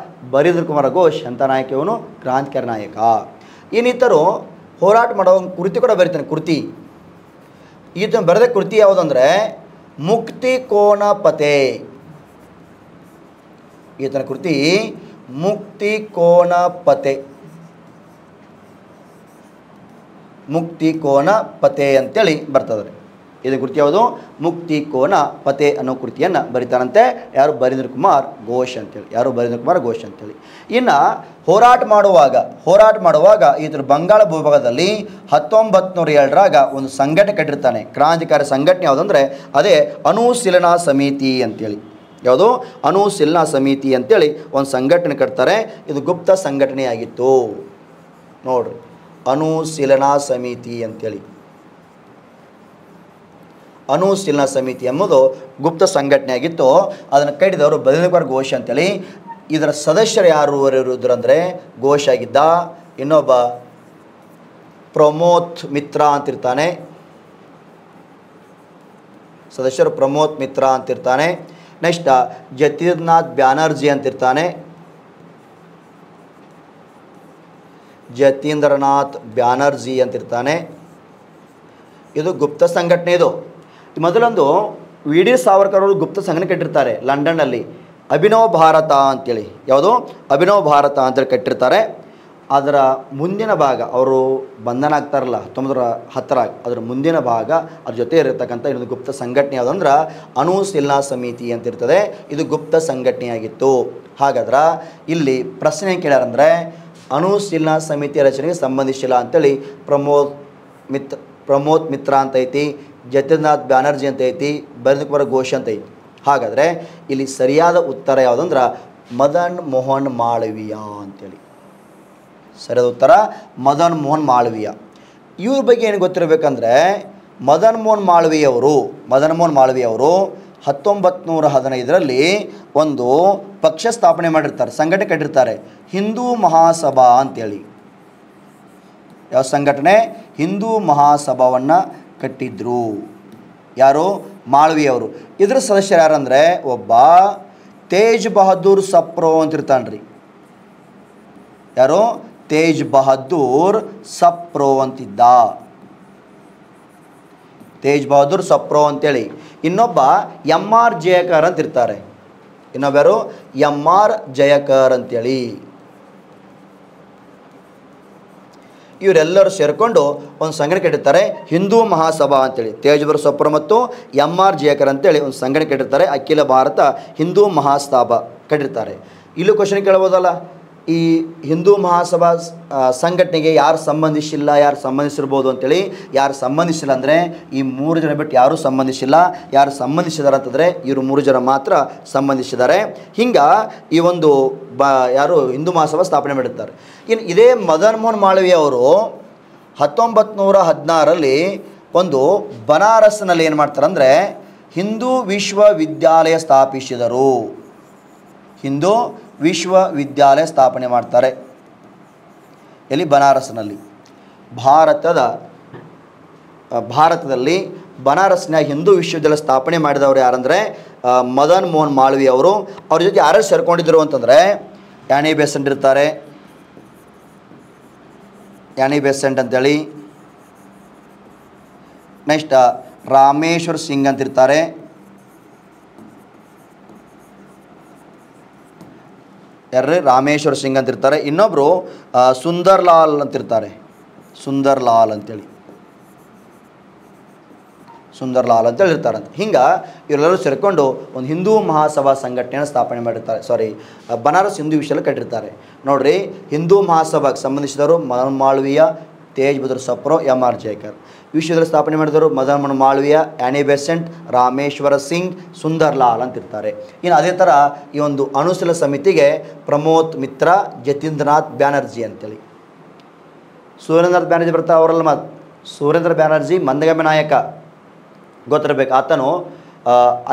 ಬರೀಂದ್ರ ಕುಮಾರ್ ಘೋಷ್ ಅಂತ ನಾಯಕ, ಇವನು ಕ್ರಾಂತಿಕಾರಿ ನಾಯಕ. ಇನ್ನಿತರು ಹೋರಾಟ ಮಾಡೋ ಕೃತಿ ಕೂಡ ಬರೀತಾನೆ. ಕೃತಿ ಈತ ಬರೆದ ಕೃತಿ ಯಾವುದಂದರೆ ಮುಕ್ತಿಕೋನಪತೆ. ಈತನ ಕೃತಿ ಮುಕ್ತಿಕೋನಪತೆ. ಮುಕ್ತಿಕೋನಪತೆ ಅಂತೇಳಿ ಬರ್ತದೆ. ಇದು ಕೃತಿ ಯಾವುದು? ಮುಕ್ತಿಕೋನಪತೆ ಅನ್ನೋ ಕೃತಿಯನ್ನು ಬರೀತಾರಂತೆ. ಯಾರು? ಬರೀಂದ್ರ ಕುಮಾರ್ ಘೋಷ್ ಅಂತೇಳಿ. ಯಾರು? ಬರೀಂದ್ರ ಕುಮಾರ್ ಘೋಷ್ ಅಂತೇಳಿ. ಇನ್ನು ಹೋರಾಟ ಮಾಡುವಾಗ ಈತರು ಬಂಗಾಳ ಭೂಭಾಗದಲ್ಲಿ 1902ರಾಗ ಒಂದು ಸಂಘಟನೆ ಕಟ್ಟಿರ್ತಾನೆ. ಕ್ರಾಂತಿಕಾರಿ ಸಂಘಟನೆ ಯಾವುದಂದರೆ ಅದೇ ಅನುಶೀಲನಾ ಸಮಿತಿ ಅಂತೇಳಿ. ಯಾವುದು? ಅನುಶೀಲನಾ ಸಮಿತಿ ಅಂತೇಳಿ ಒಂದು ಸಂಘಟನೆ ಕಟ್ತಾರೆ. ಇದು ಗುಪ್ತ ಸಂಘಟನೆಯಾಗಿತ್ತು ನೋಡ್ರಿ. ಅನುಶೀಲನಾ ಸಮಿತಿ ಅಂತೇಳಿ. ಅನುಶೀಲನಾ ಸಮಿತಿ ಎಂಬುದು ಗುಪ್ತ ಸಂಘಟನೆ ಆಗಿತ್ತು. ಅದನ್ನು ಕಟ್ಟಿದವರು ಬರೀಂದ್ರ ಕುಮಾರ್ ಘೋಷ್ ಅಂತೇಳಿ. ಇದರ ಸದಸ್ಯರು ಯಾರು ಇರುವುದಂದರೆ ಘೋಷ್ ಆಗಿದ್ದ. ಇನ್ನೊಬ್ಬ ಪ್ರಮೋದ್ ಮಿತ್ರ ಅಂತಿರ್ತಾನೆ. ಸದಸ್ಯರು ಪ್ರಮೋದ್ ಮಿತ್ರ ಅಂತಿರ್ತಾನೆ. ನೆಕ್ಸ್ಟ್ ಜತೀಂದ್ರನಾಥ್ ಬ್ಯಾನರ್ಜಿ ಅಂತಿರ್ತಾನೆ. ಜತೀಂದ್ರನಾಥ್ ಬ್ಯಾನರ್ಜಿ ಅಂತಿರ್ತಾನೆ. ಇದು ಗುಪ್ತ ಸಂಘಟನೆ. ಇದು ಮೊದಲೊಂದು ವಿ ಡಿ ಸಾವರ್ಕರ್ ಅವರು ಗುಪ್ತ ಸಂಘಟನೆ ಕಟ್ಟಿರ್ತಾರೆ ಲಂಡನ್ನಲ್ಲಿ, ಅಭಿನವ ಭಾರತ ಅಂತೇಳಿ. ಯಾವುದು? ಅಭಿನವ ಭಾರತ ಅಂತೇಳಿ ಕಟ್ಟಿರ್ತಾರೆ. ಅದರ ಮುಂದಿನ ಭಾಗ ಅವರು ಬಂಧನ ಆಗ್ತಾರಲ್ಲ 1910 ಅದರ ಮುಂದಿನ ಭಾಗ ಅದ್ರ ಜೊತೆ ಇರತಕ್ಕಂಥ ಇನ್ನೊಂದು ಗುಪ್ತ ಸಂಘಟನೆ ಯಾವುದಂದ್ರೆ ಅನುಶೀಲನಾ ಸಮಿತಿ ಅಂತಿರ್ತದೆ. ಇದು ಗುಪ್ತ ಸಂಘಟನೆಯಾಗಿತ್ತು. ಹಾಗಾದ್ರೆ ಇಲ್ಲಿ ಪ್ರಶ್ನೆ ಕೇಳ್ಯಾರಂದರೆ ಅನುಶೀಲನಾ ಸಮಿತಿ ರಚನೆಗೆ ಸಂಬಂಧಿಸಿಲ್ಲ ಅಂತೇಳಿ ಪ್ರಮೋದ್ ಮಿತ್ರ ಅಂತ ಐತಿ, ಜತೀಂದ್ರನಾಥ್ ಬ್ಯಾನರ್ಜಿ ಅಂತ ಐತಿ, ಬರೀಂದ್ರ ಕುಮಾರ್ ಘೋಷ್ ಅಂತ ಐತಿ. ಹಾಗಾದರೆ ಇಲ್ಲಿ ಸರಿಯಾದ ಉತ್ತರ ಯಾವುದಂದ್ರೆ ಮದನ್ ಮೋಹನ್ ಮಾಳವೀಯ ಅಂತೇಳಿ. ಸರಿಯಾದ ಉತ್ತರ ಮದನ್ ಮೋಹನ್ ಮಾಳವೀಯ. ಇವ್ರ ಬಗ್ಗೆ ಏನು ಗೊತ್ತಿರಬೇಕಂದ್ರೆ ಮದನ್ ಮೋಹನ್ ಮಾಳವೀಯ ಅವರು 1915ರಲ್ಲಿ ಒಂದು ಪಕ್ಷ ಸ್ಥಾಪನೆ ಮಾಡಿರ್ತಾರೆ, ಸಂಘಟನೆ ಕಟ್ಟಿರ್ತಾರೆ, ಹಿಂದೂ ಮಹಾಸಭಾ ಅಂತೇಳಿ. ಯಾವ ಸಂಘಟನೆ? ಹಿಂದೂ ಮಹಾಸಭಾವನ್ನು ಕಟ್ಟಿದ್ರು. ಯಾರು? ಮಾಳವೀಯವರು. ಇದರ ಸದಸ್ಯರು ಯಾರಂದರೆ ಒಬ್ಬ ತೇಜ್ ಬಹದ್ದೂರ್ ಸಪ್ರೋ ಅಂತಿರ್ತಾನ್ರಿ. ಯಾರು? ತೇಜ್ ಬಹದ್ದೂರ್ ಸಪ್ರೋ ಅಂತಿದ್ದ. ತೇಜ್ ಬಹದ್ದೂರ್ ಸಪ್ರೋ ಅಂತೇಳಿ. ಇನ್ನೊಬ್ಬ ಎಮ್.ಆರ್. ಜಯಕರ್ ಅಂತಿರ್ತಾರೆ. ಇನ್ನೊಬ್ಬರು ಎಮ್.ಆರ್. ಜಯಕರ್ ಅಂತೇಳಿ. ಇವರೆಲ್ಲರೂ ಸೇರಿಕೊಂಡು ಒಂದು ಸಂಘಟನೆ ಕಟ್ಟಿರ್ತಾರೆ, ಹಿಂದೂ ಮಹಾಸಭಾ ಅಂತೇಳಿ. ತೇಜ್ ಬಹದ್ದೂರ್ ಸಪ್ರೋ ಮತ್ತು ಎಮ್.ಆರ್. ಜಯಕರ್ ಅಂತೇಳಿ ಒಂದು ಸಂಘಟನೆ ಕಟ್ಟಿರ್ತಾರೆ. ಅಖಿಲ ಭಾರತ ಹಿಂದೂ ಮಹಾಸಭಾ ಕಟ್ಟಿರ್ತಾರೆ. ಇಲ್ಲೂ ಕ್ವಶನ್ ಕೇಳ್ಬೋದಲ್ಲ, ಈ ಹಿಂದೂ ಮಹಾಸಭಾ ಸಂಘಟನೆಗೆ ಯಾರು ಸಂಬಂಧಿಸಿಲ್ಲ, ಯಾರು ಸಂಬಂಧಿಸಿರ್ಬೋದು ಅಂತೇಳಿ. ಯಾರು ಸಂಬಂಧಿಸಿಲ್ಲ ಅಂದರೆ ಈ 3 ಜನ ಬಿಟ್ಟು ಯಾರೂ ಸಂಬಂಧಿಸಿಲ್ಲ. ಯಾರು ಸಂಬಂಧಿಸಿದ್ದಾರೆ ಅಂತಂದರೆ ಇವರು 3 ಜನ ಮಾತ್ರ ಸಂಬಂಧಿಸಿದ್ದಾರೆ. ಹಿಂಗೆ ಈ ಒಂದು ಯಾರು ಹಿಂದೂ ಮಹಾಸಭಾ ಸ್ಥಾಪನೆ ಮಾಡಿರ್ತಾರೆ. ಇನ್ನು ಇದೇ ಮದನ್ ಮೋಹನ್ ಮಾಳವೀಯ ಅವರು 1916ರಲ್ಲಿ ಒಂದು ಬನಾರಸ್ನಲ್ಲಿ ಏನು ಮಾಡ್ತಾರೆ ಅಂದರೆ ಹಿಂದೂ ವಿಶ್ವವಿದ್ಯಾಲಯ ಸ್ಥಾಪಿಸಿದರು. ಹಿಂದೂ ವಿಶ್ವವಿದ್ಯಾಲಯ ಸ್ಥಾಪನೆ ಮಾಡ್ತಾರೆ. ಎಲ್ಲಿ? ಬನಾರಸ್ನಲ್ಲಿ. ಭಾರತದಲ್ಲಿ ಬನಾರಸ್ನ ಹಿಂದೂ ವಿಶ್ವವಿದ್ಯಾಲಯ ಸ್ಥಾಪನೆ ಮಾಡಿದವರು ಯಾರಂದರೆ ಮದನ್ ಮೋಹನ್ ಮಾಳವೀಯ ಅವರು. ಅವ್ರ ಜೊತೆ ಯಾರು ಸೇರ್ಕೊಂಡಿದ್ದರು ಅಂತಂದರೆ ಆ್ಯನಿ ಬೆಸೆಂಟ್ ಇರ್ತಾರೆ. ಆ್ಯನಿ ಬೆಸೆಂಟ್ ಅಂತೇಳಿ. ನೆಕ್ಸ್ಟ್ ರಾಮೇಶ್ವರ್ ಸಿಂಗ್ ಅಂತಿರ್ತಾರೆ. ಯಾರು? ರಾಮೇಶ್ವರ್ ಸಿಂಗ್ ಅಂತಿರ್ತಾರೆ. ಇನ್ನೊಬ್ಬರು ಸುಂದರ್ ಲಾಲ್ ಅಂತಿರ್ತಾರೆ. ಸುಂದರ್ ಲಾಲ್ ಅಂತೇಳಿ ಇರ್ತಾರಂತೆ. ಹಿಂಗೆ ಇವರೆಲ್ಲರೂ ಸೇರಿಕೊಂಡು ಒಂದು ಹಿಂದೂ ಮಹಾಸಭಾ ಸಂಘಟನೆಯನ್ನು ಸ್ಥಾಪನೆ ಮಾಡಿರ್ತಾರೆ. ಬನಾರಸ್ ಹಿಂದೂ ವಿಶ್ವವಿದ್ಯಾಲಯ ಕಟ್ಟಿರ್ತಾರೆ. ನೋಡ್ರಿ, ಹಿಂದೂ ಮಹಾಸಭಾಗೆ ಸಂಬಂಧಿಸಿದವರು ಮದನ್ ಮಾಳವೀಯ, ತೇಜ್ ಬಹದ್ದೂರ್ ಸಪ್ರೋ, ಎಮ್.ಆರ್. ಜಯಕರ್. ವಿಶ್ವವಿದ್ಯಾಲಯ ಸ್ಥಾಪನೆ ಮಾಡಿದವರು ಮದನ್ ಮೋಹನ್ ಮಾಳವೀಯ, ಆ್ಯನಿ ಬೆಸೆಂಟ್, ರಾಮೇಶ್ವರ ಸಿಂಗ್, ಸುಂದರ್ ಲಾಲ್ ಅಂತಿರ್ತಾರೆ. ಇನ್ನು ಅದೇ ಥರ ಈ ಒಂದು ಅನುಶೀಲನಾ ಸಮಿತಿಗೆ ಪ್ರಮೋದ್ ಮಿತ್ರ, ಜತೀಂದ್ರನಾಥ್ ಬ್ಯಾನರ್ಜಿ ಅಂತೇಳಿ. ಸುರೇಂದ್ರನಾಥ್ ಬ್ಯಾನರ್ಜಿ ಬರ್ತಾ ಅವರಲ್ಲ. ಸುರೇಂದ್ರ ಬ್ಯಾನರ್ಜಿ ಮಂದಗಾಮಿ ನಾಯಕ ಗೊತ್ತಿರಬೇಕು. ಆತನು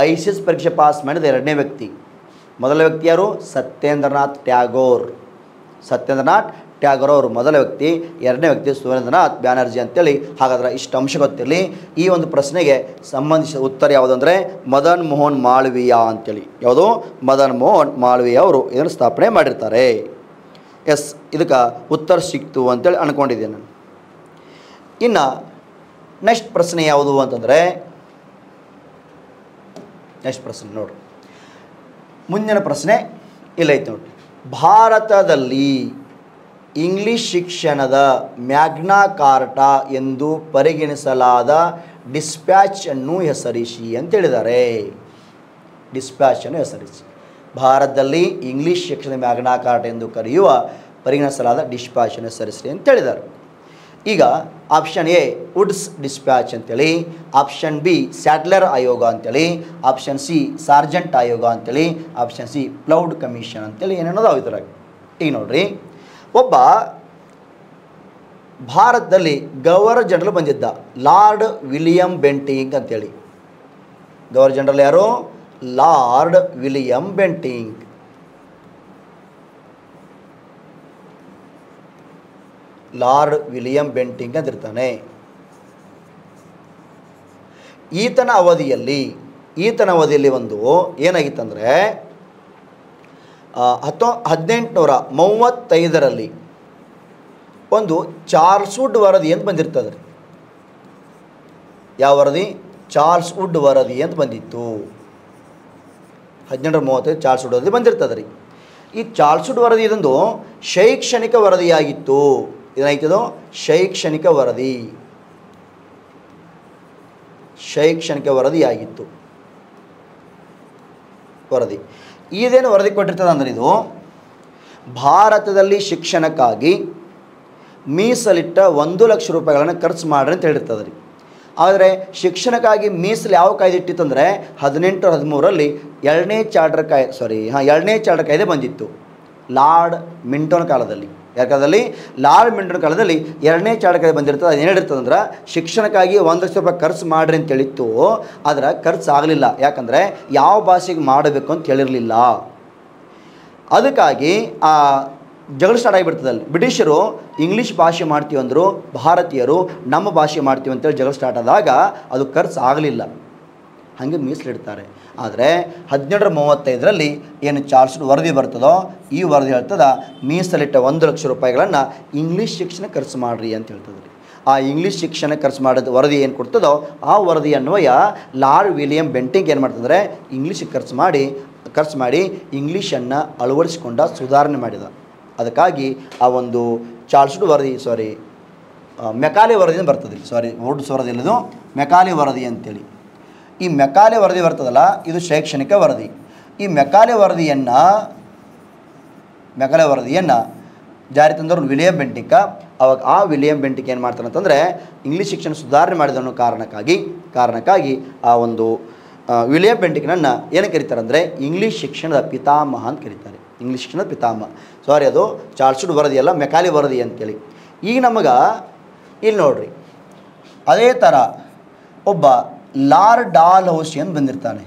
ICS ಪರೀಕ್ಷೆ ಪಾಸ್ ಮಾಡಿದ 2ನೇ ವ್ಯಕ್ತಿ. ಮೊದಲ ವ್ಯಕ್ತಿ ಯಾರು? ಸತ್ಯೇಂದ್ರನಾಥ್ ಟ್ಯಾಗೋರ್ ಅವರು ಮೊದಲ ವ್ಯಕ್ತಿ. 2ನೇ ವ್ಯಕ್ತಿ ಸುರೇಂದ್ರನಾಥ್ ಬ್ಯಾನರ್ಜಿ ಅಂತೇಳಿ. ಹಾಗಾದ್ರೆ ಇಷ್ಟು ಅಂಶ ಗೊತ್ತಿರಲಿ. ಈ ಒಂದು ಪ್ರಶ್ನೆಗೆ ಸಂಬಂಧಿಸಿದ ಉತ್ತರ ಯಾವುದು ಅಂದರೆ ಮದನ್ ಮೋಹನ್ ಮಾಳವೀಯ ಅಂತೇಳಿ. ಯಾವುದು? ಮದನ್ ಮೋಹನ್ ಮಾಳವೀಯ ಅವರು ಇದನ್ನು ಸ್ಥಾಪನೆ ಮಾಡಿರ್ತಾರೆ. ಎಸ್, ಇದಕ್ಕೆ ಉತ್ತರ ಸಿಕ್ತು ಅಂತೇಳಿ ಅಂದ್ಕೊಂಡಿದ್ದೇನೆ ನಾನು. ಇನ್ನು ನೆಕ್ಸ್ಟ್ ಪ್ರಶ್ನೆ ಯಾವುದು ಅಂತಂದರೆ ನೆಕ್ಸ್ಟ್ ಪ್ರಶ್ನೆ ನೋಡ್ರಿ. ಮುಂದಿನ ಪ್ರಶ್ನೆ ಇಲ್ಲೈತೆ ನೋಡ್ರಿ. ಭಾರತದಲ್ಲಿ ಇಂಗ್ಲಿಷ್ ಶಿಕ್ಷಣದ ಮ್ಯಾಗ್ನಾ ಕಾರ್ಟಾ ಎಂದು ಪರಿಗಣಿಸಲಾದ ಡಿಸ್ಪ್ಯಾಚ್ ಅನ್ನು ಹೆಸರಿಸಿ ಅಂತ ಹೇಳಿದ್ದಾರೆ. ಡಿಸ್ಪ್ಯಾಚ್ ಅನ್ನು ಹೆಸರಿಸಿ. ಭಾರತದಲ್ಲಿ ಇಂಗ್ಲಿಷ್ ಶಿಕ್ಷಣದ ಮ್ಯಾಗ್ನಾ ಕಾರ್ಟಾ ಎಂದು ಕರೆಯುವ ಪರಿಗಣಿಸಲಾದ ಡಿಸ್ಪ್ಯಾಚ್ ಅನ್ನು ಹೆಸರಿಸಿ ಅಂತ ಹೇಳಿದ್ದಾರೆ. ಈಗ ಆಪ್ಷನ್ ಎ ವುಡ್ಸ್ ಡಿಸ್ಪ್ಯಾಚ್ ಅಂತೇಳಿ, ಆಪ್ಷನ್ ಬಿ ಸ್ಯಾಡ್ಲರ್ ಆಯೋಗ ಅಂತೇಳಿ, ಆಪ್ಷನ್ ಸಿ ಸಾರ್ಜೆಂಟ್ ಆಯೋಗ ಅಂತೇಳಿ, ಆಪ್ಷನ್ ಸಿ ಪ್ಲೌಡ್ ಕಮಿಷನ್ ಅಂತೇಳಿ ಏನೇನೋದು ಇದ್ರಾಗ. ಈಗ ನೋಡ್ರಿ, ಒಬ್ಬ ಭಾರತದಲ್ಲಿ ಗವರ್ನರ್ ಜನರಲ್ ಬಂದಿದ್ದ ಲಾರ್ಡ್ ವಿಲಿಯಂ ಬೆಂಟಿಂಗ್ ಅಂತೇಳಿ. ಗವರ್ನರ್ ಜನರಲ್ ಯಾರು? Lord William Bentinck. Lord William Bentinck ಅಂತಿರ್ತಾನೆ. ಈತನ ಅವಧಿಯಲ್ಲಿ ಒಂದು ಏನಾಗಿತ್ತಂದರೆ 1835ರಲ್ಲಿ ಒಂದು ಚಾರ್ಲ್ಸ್ ವುಡ್ ವರದಿ ಅಂತ ಬಂದಿರ್ತದೆ ರೀ. ಯಾವ ವರದಿ? ಚಾರ್ಲ್ಸ್ ವುಡ್ ವರದಿ ಅಂತ ಬಂದಿತ್ತು. 1835 ಚಾರ್ಲ್ಸ್ ವುಡ್ ವರದಿ ಬಂದಿರ್ತದೆ ರೀ. ಈ ಚಾರ್ಲ್ಸ್ ವುಡ್ ವರದಿ ಇದೊಂದು ಶೈಕ್ಷಣಿಕ ವರದಿಯಾಗಿತ್ತು. ಏನಾಯ್ತದು? ಶೈಕ್ಷಣಿಕ ವರದಿಯಾಗಿತ್ತು. ವರದಿ ಇದೇನು ವರದಿ ಕೊಟ್ಟಿರ್ತದೆ ಅಂದರೆ, ಇದು ಭಾರತದಲ್ಲಿ ಶಿಕ್ಷಣಕ್ಕಾಗಿ ಮೀಸಲಿಟ್ಟ 1 ಲಕ್ಷ ರೂಪಾಯಿಗಳನ್ನು ಖರ್ಚು ಮಾಡ್ರಿ ಅಂತ ಹೇಳಿರ್ತದೆ ರೀ. ಆದರೆ ಶಿಕ್ಷಣಕ್ಕಾಗಿ ಮೀಸಲು ಯಾವ ಕಾಯ್ದೆ ಇಟ್ಟಿತ್ತಂದರೆ 1813ರಲ್ಲಿ ಎರಡನೇ ಚಾರ್ಟರ್ ಕಾಯ್ದೆ ಬಂದಿತ್ತು. ಲಾರ್ಡ್ ಮಿಂಟನ್ ಕಾಲದಲ್ಲಿ. ಯಾರ ಕಾಲದಲ್ಲಿ? ಲಾರ್ಡ್ ಮಿಂಟನ್ ಕಾಲದಲ್ಲಿ ಎರಡನೇ ಚಾರ್ಟರ್ ಕಾಯ್ದೆ ಬಂದಿರ್ತದೆ. ಅದು ಏನು ಹೇಳಿರ್ತದೆ ಅಂದ್ರೆ, ಶಿಕ್ಷಣಕ್ಕಾಗಿ 1 ಲಕ್ಷ ರೂಪಾಯಿ ಖರ್ಚು ಮಾಡ್ರಿ ಅಂತ ಹೇಳಿತ್ತು. ಆದರೆ ಖರ್ಚು ಆಗಲಿಲ್ಲ. ಯಾಕಂದರೆ ಯಾವ ಭಾಷೆಗೆ ಮಾಡಬೇಕು ಅಂತ ಹೇಳಿರಲಿಲ್ಲ. ಅದಕ್ಕಾಗಿ ಜಗಳ ಸ್ಟಾರ್ಟ್ ಆಗಿಬಿಡ್ತದೆ. ಅಲ್ಲಿ ಬ್ರಿಟಿಷರು ಇಂಗ್ಲೀಷ್ ಭಾಷೆ ಮಾಡ್ತೀವಿ ಅಂದರು, ಭಾರತೀಯರು ನಮ್ಮ ಭಾಷೆ ಮಾಡ್ತೀವಿ ಅಂತೇಳಿ ಜಗಳ ಸ್ಟಾರ್ಟ್ ಆದಾಗ ಅದು ಖರ್ಚು ಆಗಲಿಲ್ಲ. ಹಾಗೆ ಮೀಸಲಿಡ್ತಾರೆ. ಆದರೆ 1835ರಲ್ಲಿ ಏನು ಚಾರ್ಲ್ಸ್ ವರದಿ ಬರ್ತದೋ, ಈ ವರದಿ ಹೇಳ್ತದೆ ಮೀಸಲಿಟ್ಟ 1 ಲಕ್ಷ ರೂಪಾಯಿಗಳನ್ನು ಇಂಗ್ಲೀಷ್ ಶಿಕ್ಷಣ ಖರ್ಚು ಮಾಡಿರಿ ಅಂತ ಹೇಳ್ತದೆ ರೀ. ಆ ಇಂಗ್ಲೀಷ್ ಶಿಕ್ಷಣ ಖರ್ಚು ಮಾಡೋದು ವರದಿ ಏನು ಕೊಡ್ತದೋ ಆ ವರದಿ ಅನ್ವಯ ಲಾರ್ಡ್ ವಿಲಿಯಂ ಬೆಂಟಿಂಗ್ ಏನು ಮಾಡ್ತಂದರೆ ಇಂಗ್ಲೀಷಿಗೆ ಖರ್ಚು ಮಾಡಿ ಇಂಗ್ಲೀಷನ್ನು ಅಳವಡಿಸಿಕೊಂಡ, ಸುಧಾರಣೆ ಮಾಡಿದ. ಅದಕ್ಕಾಗಿ ಆ ಒಂದು ಚಾರ್ಲ್ಸ್ ವರದಿ ಮೆಕಾಲೆ ವರದಿ ಬರ್ತದೆ. ವುಡ್ಸ್ ವರದಿ ಇಲ್ಲದು ಮೆಕಾಲೆ ವರದಿ ಅಂತೇಳಿ. ಈ ಮೆಕಾಲೆ ವರದಿ ಬರ್ತದಲ್ಲ, ಇದು ಶೈಕ್ಷಣಿಕ ವರದಿ. ಈ ಮೆಕಾಲೆ ವರದಿಯನ್ನು ಜಾರಿ ತಂದವರು ವಿಲಿಯಂ ಬೆಂಟಿಂಕ್. ಅವಾಗ ಆ ವಿಲಿಯಂ ಬೆಂಟಿಂಕ್ ಏನು ಮಾಡ್ತಾನೆ ಅಂತಂದರೆ, ಇಂಗ್ಲೀಷ್ ಶಿಕ್ಷಣ ಸುಧಾರಣೆ ಮಾಡಿದ ಅನ್ನೋ ಕಾರಣಕ್ಕಾಗಿ ಆ ಒಂದು ವಿಲಿಯಂ ಬೆಂಟಿಂಕ್ನನ್ನು ಏನು ಕರೀತಾರೆ ಅಂದರೆ ಇಂಗ್ಲೀಷ್ ಶಿಕ್ಷಣದ ಪಿತಾಮಹ ಅಂತ ಕರೀತಾರೆ. ಇಂಗ್ಲೀಷ್ ಶಿಕ್ಷಣದ ಪಿತಾಮಹ. ಅದು ಚಾರ್ಲ್ಸ್ ವುಡ್ ವರದಿ ಅಲ್ಲ, ಮೆಕಾಲೆ ವರದಿ ಅಂತೇಳಿ. ಈಗ ನಮಗೆ ಇಲ್ಲಿ ನೋಡ್ರಿ, ಅದೇ ಥರ ಒಬ್ಬ ಲಾರ್ಡ್ ಡಾಲ್ ಹೌಸಿ ಅಂತ ಬಂದಿರ್ತಾನೆ.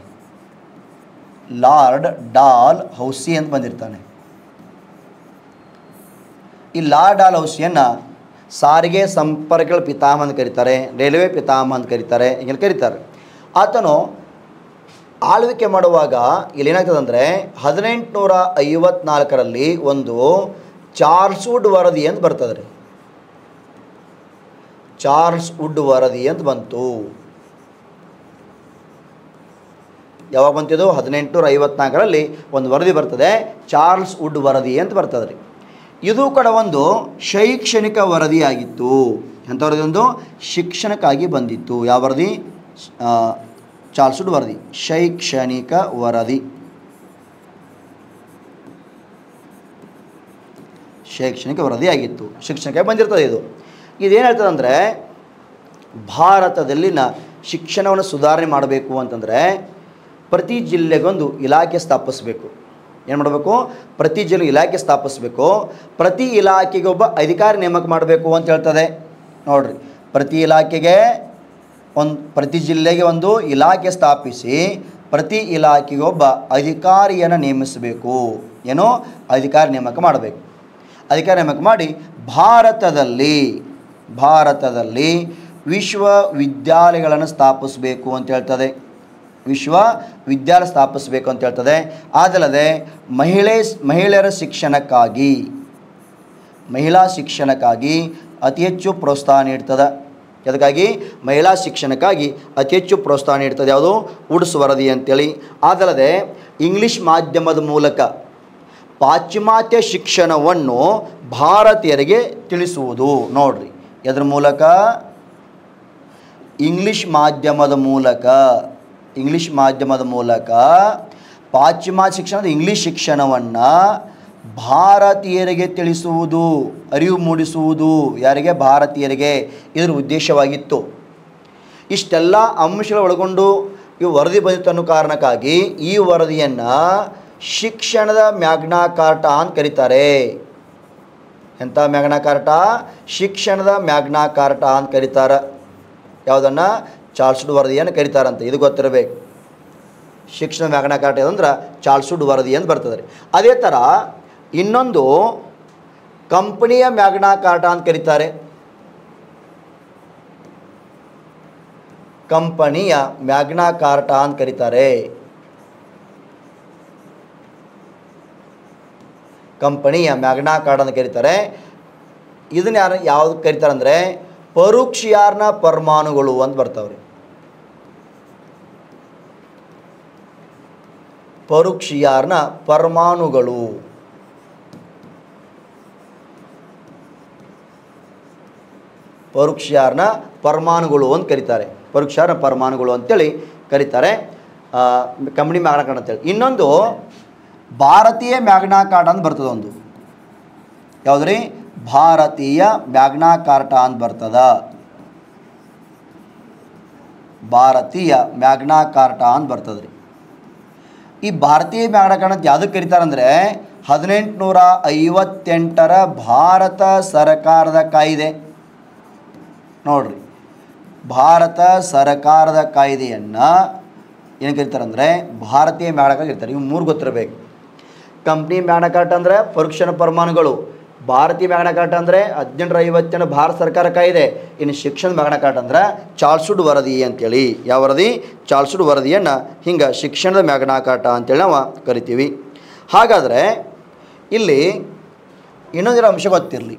ಲಾರ್ಡ್ ಡಾಲ್ ಹೌಸಿ ಅಂತ ಬಂದಿರ್ತಾನೆ. ಈ ಲಾರ್ಡ್ ಡಾಲ್ ಹೌಸಿಯನ್ನು ಸಾರಿಗೆ ಸಂಪರ್ಕಗಳ ಪಿತಾಮಹ ಅಂತ ಕರೀತಾರೆ, ರೈಲ್ವೆ ಪಿತಾಮಹ ಅಂತ ಕರೀತಾರೆ, ಹೀಗೆಲ್ಲ ಕರೀತಾರೆ. ಆತನು ಆಳ್ವಿಕೆ ಮಾಡುವಾಗ ಇಲ್ಲೇನಾಗ್ತದೆ ಅಂದರೆ 1854ರಲ್ಲಿ ಒಂದು ಚಾರ್ಲ್ಸ್ ವುಡ್ ವರದಿ ಅಂತ ಬರ್ತದೆ ರೀ. ಚಾರ್ಲ್ಸ್ ವುಡ್ ವರದಿ ಅಂತ ಬಂತು. ಯಾವಾಗ ಬಂತಿದ್ದು? 1854ರಲ್ಲಿ ಒಂದು ವರದಿ ಬರ್ತದೆ, ಚಾರ್ಲ್ಸ್ ವುಡ್ ವರದಿ ಅಂತ ಬರ್ತದೆ ರೀ. ಇದು ಕೂಡ ಒಂದು ಶೈಕ್ಷಣಿಕ ವರದಿಯಾಗಿತ್ತು. ಎಂಥ ವರದಿ? ಒಂದು ಶಿಕ್ಷಣಕ್ಕಾಗಿ ಬಂದಿತ್ತು. ಯಾವ ವರದಿ? ಚಾರ್ಲ್ಸ್ ವುಡ್ ವರದಿ, ಶೈಕ್ಷಣಿಕ ವರದಿ. ಶೈಕ್ಷಣಿಕ ವರದಿಯಾಗಿತ್ತು, ಶಿಕ್ಷಣಕ್ಕೆ ಬಂದಿರ್ತದೆ. ಇದೇನು ಹೇಳ್ತದೆ ಅಂದರೆ, ಭಾರತದಲ್ಲಿನ ಶಿಕ್ಷಣವನ್ನು ಸುಧಾರಣೆ ಮಾಡಬೇಕು ಅಂತಂದರೆ ಪ್ರತಿ ಜಿಲ್ಲೆಗೊಂದು ಇಲಾಖೆ ಸ್ಥಾಪಿಸಬೇಕು. ಏನು ಮಾಡಬೇಕು? ಪ್ರತಿ ಜಿಲ್ಲೆ ಇಲಾಖೆ ಸ್ಥಾಪಿಸಬೇಕು. ಪ್ರತಿ ಇಲಾಖೆಗೆ ಒಬ್ಬ ಅಧಿಕಾರಿ ನೇಮಕ ಮಾಡಬೇಕು ಅಂತ ಹೇಳ್ತದೆ. ನೋಡಿರಿ, ಪ್ರತಿ ಜಿಲ್ಲೆಗೆ ಒಂದು ಇಲಾಖೆ ಸ್ಥಾಪಿಸಿ ಪ್ರತಿ ಇಲಾಖೆಗೆ ಒಬ್ಬ ಅಧಿಕಾರಿಯನ್ನು ನೇಮಿಸಬೇಕು. ಏನೋ ಅಧಿಕಾರಿ ನೇಮಕ ಮಾಡಬೇಕು. ಅಧಿಕಾರಿ ನೇಮಕ ಮಾಡಿ ಭಾರತದಲ್ಲಿ ವಿಶ್ವವಿದ್ಯಾಲಯಗಳನ್ನು ಸ್ಥಾಪಿಸಬೇಕು ಅಂತ ಹೇಳ್ತದೆ. ವಿಶ್ವವಿದ್ಯಾಲಯ ಸ್ಥಾಪಿಸಬೇಕು ಅಂತ ಹೇಳ್ತದೆ. ಅದಲ್ಲದೆ ಮಹಿಳಾ ಶಿಕ್ಷಣಕ್ಕಾಗಿ ಅತಿ ಹೆಚ್ಚು ಪ್ರೋತ್ಸಾಹ ನೀಡ್ತದೆ. ಅದಕ್ಕಾಗಿ ಮಹಿಳಾ ಶಿಕ್ಷಣಕ್ಕಾಗಿ ಅತಿ ಹೆಚ್ಚು ಪ್ರೋತ್ಸಾಹ ನೀಡ್ತದೆ ಯಾವುದು ವುಡ್ಸ್ ವರದಿ ಅಂತೇಳಿ. ಅದಲ್ಲದೆ ಇಂಗ್ಲೀಷ್ ಮಾಧ್ಯಮದ ಮೂಲಕ ಪಾಶ್ಚಿಮಾತ್ಯ ಶಿಕ್ಷಣವನ್ನು ಭಾರತೀಯರಿಗೆ ತಿಳಿಸುವುದು. ನೋಡ್ರಿ, ಅದರ ಮೂಲಕ ಇಂಗ್ಲೀಷ್ ಮಾಧ್ಯಮದ ಮೂಲಕ ಪಾಶ್ಚಿಮಾತ್ಯ ಶಿಕ್ಷಣದ ಇಂಗ್ಲೀಷ್ ಶಿಕ್ಷಣವನ್ನು ಭಾರತೀಯರಿಗೆ ತಿಳಿಸುವುದು, ಅರಿವು ಮೂಡಿಸುವುದು. ಯಾರಿಗೆ? ಭಾರತೀಯರಿಗೆ. ಇದರ ಉದ್ದೇಶವಾಗಿತ್ತು. ಇಷ್ಟೆಲ್ಲ ಅಂಶಗಳು ಒಳಗೊಂಡು ಈ ವರದಿ ಬಂದಿತ್ತು ಅನ್ನೋ ಕಾರಣಕ್ಕಾಗಿ ಈ ವರದಿಯನ್ನು ಶಿಕ್ಷಣದ ಮ್ಯಾಗ್ನಾ ಕಾರ್ಟಾ ಅಂತ ಕರೀತಾರೆ. ಎಂಥ ಮ್ಯಾಗ್ನಾ ಕಾರ್ಟಾ? ಶಿಕ್ಷಣದ ಮ್ಯಾಗ್ನಾ ಕಾರ್ಟಾ ಅಂತ ಕರೀತಾರೆ. ಯಾವುದನ್ನು? ಚಾರ್ಲ್ಸ್ ವುಡ್ ವರದಿಯನ್ನು ಕರೀತಾರಂತೆ. ಇದು ಗೊತ್ತಿರಬೇಕು. ಶಿಕ್ಷಣ ಮ್ಯಾಗ್ನಾ ಕಾರ್ಟಾ ಅಂದ್ರೆ ಚಾರ್ಲ್ಸ್ ವುಡ್ ವರದಿ ಅಂತ ಬರ್ತದೆ. ಅದೇ ಥರ ಇನ್ನೊಂದು ಕಂಪನಿಯ ಮ್ಯಾಗ್ನಾ ಕಾರ್ಟಾ ಅಂತ ಕರೀತಾರೆ. ಕಂಪನಿಯ ಮ್ಯಾಗ್ನಾ ಕಾರ್ಟಾ ಅಂತ ಕರೀತಾರೆ. ಕಂಪನಿಯ ಮ್ಯಾಗ್ನಾ ಕಾರ್ಟಾ ಅಂತ ಕರೀತಾರೆ. ಇದನ್ನ ಯಾವ್ದು ಕರೀತಾರೆ ಅಂದರೆ ಪರೋಕ್ಷಿಯಾರ್ನ ಪರಮಾಣುಗಳು ಅಂತ ಬರ್ತಾವ್ರಿ. ಪರೋಕ್ಷಿಯಾರ್ನ ಪರಮಾಣುಗಳು. ಪರೋಕ್ಷಿಯಾರ್ನ ಪರಮಾಣುಗಳು ಅಂತ ಕರೀತಾರೆ. ಪರೋಕ್ಷಿಯಾರ್ನ ಪರಮಾಣುಗಳು ಅಂತೇಳಿ ಕರೀತಾರೆ. ಕಂಪನಿ ಮ್ಯಾಗ್ನಾ ಕಾರ್ಟಾ ಅಂತೇಳಿ. ಇನ್ನೊಂದು ಭಾರತೀಯ ಮ್ಯಾಗ್ನಾ ಕಾರ್ಟಾ ಅಂತ ಬರ್ತದೆ. ಒಂದು ಯಾವುದ್ರಿ? ಭಾರತೀಯ ಮ್ಯಾಗ್ನಾ ಕಾರ್ಟಾ ಅಂತ ಬರ್ತದ. ಭಾರತೀಯ ಮ್ಯಾಗ್ನಾ ಕಾರ್ಟಾ ಅಂತ ಬರ್ತದ್ರಿ. ಈ ಭಾರತೀಯ ಮ್ಯಾಗ್ನಾ ಕಾರ್ಟಾ ಅಂತ ಯಾವುದಕ್ಕೆ ಕರೀತಾರಂದರೆ 1858ರ ಭಾರತ ಸರ್ಕಾರದ ಕಾಯ್ದೆ. ನೋಡ್ರಿ, ಭಾರತ ಸರ್ಕಾರದ ಕಾಯ್ದೆಯನ್ನು ಏನು ಕರೀತಾರಂದರೆ ಭಾರತೀಯ ಮ್ಯಾಗ್ನಾ ಕಾರ್ಟಾ ಕರೀತಾರೆ. ಇವು ಮೂರು ಗೊತ್ತಿರಬೇಕು. ಕಂಪ್ನಿ ಮ್ಯಾಗ್ನಾ ಕಾರ್ಟಾ ಅಂದರೆ ಪರೋಕ್ಷ ಪರಮಾಣುಗಳು. ಭಾರತೀಯ ಮ್ಯಾಗ್ನಾ ಕಾರ್ಟಾ ಅಂದರೆ 1858 ಭಾರತ ಸರ್ಕಾರ ಕಾಯ್ದೆ. ಇನ್ನು ಶಿಕ್ಷಣ ಮ್ಯಾಗ್ನಾ ಕಾರ್ಟಾ ಅಂದ್ರೆ ಚಾರ್ಲ್ಸ್ ವುಡ್ ವರದಿ ಅಂತೇಳಿ. ಯಾವ ವರದಿ? ಚಾರ್ಲ್ಸ್ ವುಡ್ ವರದಿಯನ್ನು ಹಿಂಗೆ ಶಿಕ್ಷಣದ ಮ್ಯಾಗ್ನಾ ಕಾರ್ಟಾ ಅಂತೇಳಿ ನಾವು ಕರಿತೀವಿ. ಹಾಗಾದರೆ ಇಲ್ಲಿ ಇನ್ನೊಂದಿರೋ ಅಂಶ ಗೊತ್ತಿರಲಿ.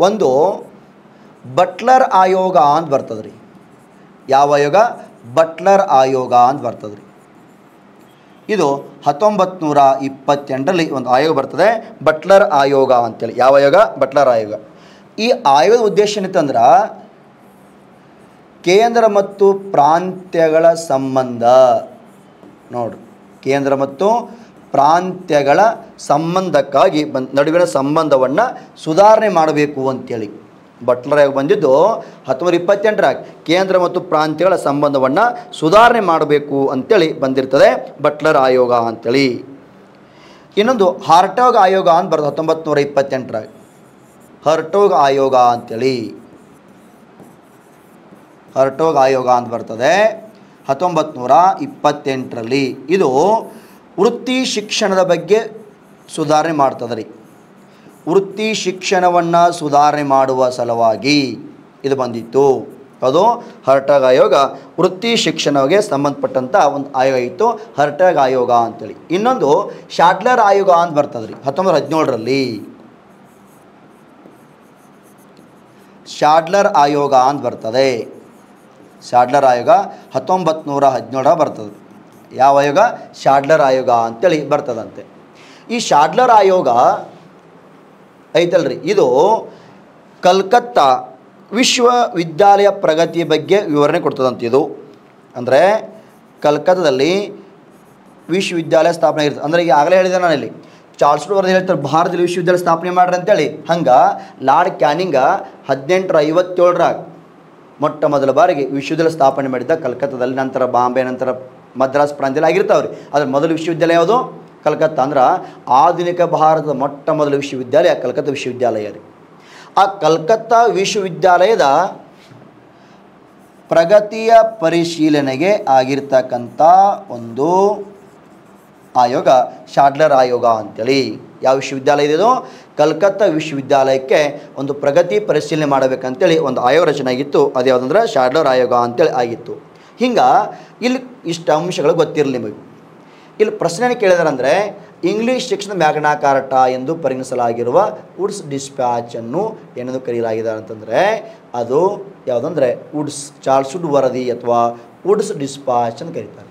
ಒಂದು ಬಟ್ಲರ್ ಆಯೋಗ ಅಂತ ಬರ್ತದೆ ರೀ. ಯಾವ ಆಯೋಗ? ಬಟ್ಲರ್ ಆಯೋಗ ಅಂತ ಬರ್ತದೆ ರೀ. ಇದು 1928ರಲ್ಲಿ ಒಂದು ಆಯೋಗ ಬರ್ತದೆ, ಬಟ್ಲರ್ ಆಯೋಗ ಅಂತೇಳಿ. ಯಾವ ಆಯೋಗ? ಬಟ್ಲರ್ ಆಯೋಗ. ಈ ಆಯೋಗದ ಉದ್ದೇಶ ಏನಿತ್ತಂದ್ರೆ ಕೇಂದ್ರ ಮತ್ತು ಪ್ರಾಂತ್ಯಗಳ ಸಂಬಂಧ. ನೋಡ್ರಿ, ಕೇಂದ್ರ ಮತ್ತು ಪ್ರಾಂತ್ಯಗಳ ಸಂಬಂಧಕ್ಕಾಗಿ ನಡುವಿನ ಸಂಬಂಧವನ್ನು ಸುಧಾರಣೆ ಮಾಡಬೇಕು ಅಂತೇಳಿ ಬಟ್ಲರ್ ಆಯೋಗ ಬಂದಿದ್ದು 1928ರಾಗ. ಕೇಂದ್ರ ಮತ್ತು ಪ್ರಾಂತ್ಯಗಳ ಸಂಬಂಧವನ್ನು ಸುಧಾರಣೆ ಮಾಡಬೇಕು ಅಂತೇಳಿ ಬಂದಿರ್ತದೆ ಬಟ್ಲರ್ ಆಯೋಗ ಅಂತೇಳಿ. ಇನ್ನೊಂದು ಹರ್ಟೋಗ್ ಆಯೋಗ ಅಂತ ಬರ್ತದೆ 1928ರಾಗ. ಹರ್ಟೋಗ್ ಆಯೋಗ ಅಂತೇಳಿ. ಹರ್ಟೋಗ್ ಆಯೋಗ ಅಂತ ಬರ್ತದೆ 1928ರಲ್ಲಿ. ಇದು ವೃತ್ತಿ ಶಿಕ್ಷಣದ ಬಗ್ಗೆ ಸುಧಾರಣೆ ಮಾಡ್ತದೆ ರೀ. ವೃತ್ತಿ ಶಿಕ್ಷಣವನ್ನು ಸುಧಾರಣೆ ಮಾಡುವ ಸಲುವಾಗಿ ಇದು ಬಂದಿತ್ತು. ಅದು ಹರ್ಟೋಗ್ ಆಯೋಗ. ವೃತ್ತಿ ಶಿಕ್ಷಣಕ್ಕೆ ಸಂಬಂಧಪಟ್ಟಂಥ ಒಂದು ಆಯೋಗ ಇತ್ತು, ಹರ್ಟೋಗ್ ಆಯೋಗ ಅಂತೇಳಿ. ಇನ್ನೊಂದು ಶಾಡ್ಲರ್ ಆಯೋಗ ಅಂತ ಬರ್ತದೆ ರೀ 1917ರಲ್ಲಿ. ಶಾಡ್ಲರ್ ಆಯೋಗ ಅಂತ ಬರ್ತದೆ. ಶಾಡ್ಲರ್ ಆಯೋಗ 1917 ಬರ್ತದೆ. ಯಾವ ಆಯೋಗ? ಶಾಡ್ಲರ್ ಆಯೋಗ ಅಂತೇಳಿ ಬರ್ತದಂತೆ. ಈ ಶಾಡ್ಲರ್ ಆಯೋಗ ಐತಲ್ರಿ, ಇದು ಕಲ್ಕತ್ತಾ ವಿಶ್ವವಿದ್ಯಾಲಯ ಪ್ರಗತಿಯ ಬಗ್ಗೆ ವಿವರಣೆ ಕೊಡ್ತದಂತೆ. ಇದು ಅಂದರೆ ಕಲ್ಕತ್ತಾದಲ್ಲಿ ವಿಶ್ವವಿದ್ಯಾಲಯ ಸ್ಥಾಪನೆ ಇರ್ತದೆ. ಅಂದರೆ ಈಗ ಆಗಲೇ ಹೇಳಿದೆ ನಾನು, ಇಲ್ಲಿ ಚಾರ್ಲ್ಸ್ ವುಡ್ ವರದಿ ಹೇಳ್ತಾರೆ ಭಾರತದಲ್ಲಿ ವಿಶ್ವವಿದ್ಯಾಲಯ ಸ್ಥಾಪನೆ ಮಾಡ್ರಿ ಅಂತೇಳಿ. ಹಂಗೆ ಲಾರ್ಡ್ ಕ್ಯಾನಿಂಗ 1857ರಾಗ ಮೊಟ್ಟ ಮೊದಲ ಬಾರಿಗೆ ವಿಶ್ವವಿದ್ಯಾಲಯ ಸ್ಥಾಪನೆ ಮಾಡಿದ್ದ ಕಲ್ಕತ್ತಾದಲ್ಲಿ. ನಂತರ ಬಾಂಬೆ, ನಂತರ ಮದ್ರಾಸ್ ಪ್ರಾಂತ್ಯದಲ್ಲಿ ಆಗಿರ್ತಾವ್ರಿ. ಅದ್ರ ಮೊದಲು ವಿಶ್ವವಿದ್ಯಾಲಯ ಯಾವುದು? ಕಲ್ಕತ್ತಾ. ಅಂದ್ರೆ ಆಧುನಿಕ ಭಾರತದ ಮೊಟ್ಟ ಮೊದಲ ವಿಶ್ವವಿದ್ಯಾಲಯ ಕಲ್ಕತ್ತಾ ವಿಶ್ವವಿದ್ಯಾಲಯ ರೀ. ಆ ಕಲ್ಕತ್ತಾ ವಿಶ್ವವಿದ್ಯಾಲಯದ ಪ್ರಗತಿಯ ಪರಿಶೀಲನೆಗೆ ಆಗಿರ್ತಕ್ಕಂಥ ಒಂದು ಆಯೋಗ ಶಾಡ್ಲರ್ ಆಯೋಗ ಅಂತೇಳಿ. ಯಾವ ವಿಶ್ವವಿದ್ಯಾಲಯ ಇದು? ಕಲ್ಕತ್ತಾ ವಿಶ್ವವಿದ್ಯಾಲಯಕ್ಕೆ ಒಂದು ಪ್ರಗತಿ ಪರಿಶೀಲನೆ ಮಾಡಬೇಕಂತೇಳಿ ಒಂದು ಆಯೋಗ ರಚನೆ ಆಗಿತ್ತು. ಅದು ಯಾವುದಂದ್ರೆ ಶಾಡ್ಲರ್ ಆಯೋಗ ಅಂತೇಳಿ ಆಗಿತ್ತು. ಹಿಂಗೆ ಇಲ್ಲಿ ಇಷ್ಟು ಅಂಶಗಳು ಗೊತ್ತಿರಲಿ ನಿಮಗೆ. ಇಲ್ಲಿ ಪ್ರಶ್ನೆ ಕೇಳಿದಾರಂದರೆ ಇಂಗ್ಲೀಷ್ ಶಿಕ್ಷಣ ಮ್ಯಾಗ್ನಾ ಕಾರ್ಟಾ ಎಂದು ಪರಿಗಣಿಸಲಾಗಿರುವ ವುಡ್ಸ್ ಡಿಸ್ಪ್ಯಾಚನ್ನು ಏನೆಂದು ಕರೆಯಲಾಗಿದೆ ಅಂತಂದರೆ ಅದು ಯಾವುದಂದರೆ ಚಾರ್ಲ್ಸ್ ವುಡ್ ವರದಿ ಅಥವಾ ವುಡ್ಸ್ ಡಿಸ್ಪ್ಯಾಚ್ ಅಂತ ಕರೀತಾರೆ.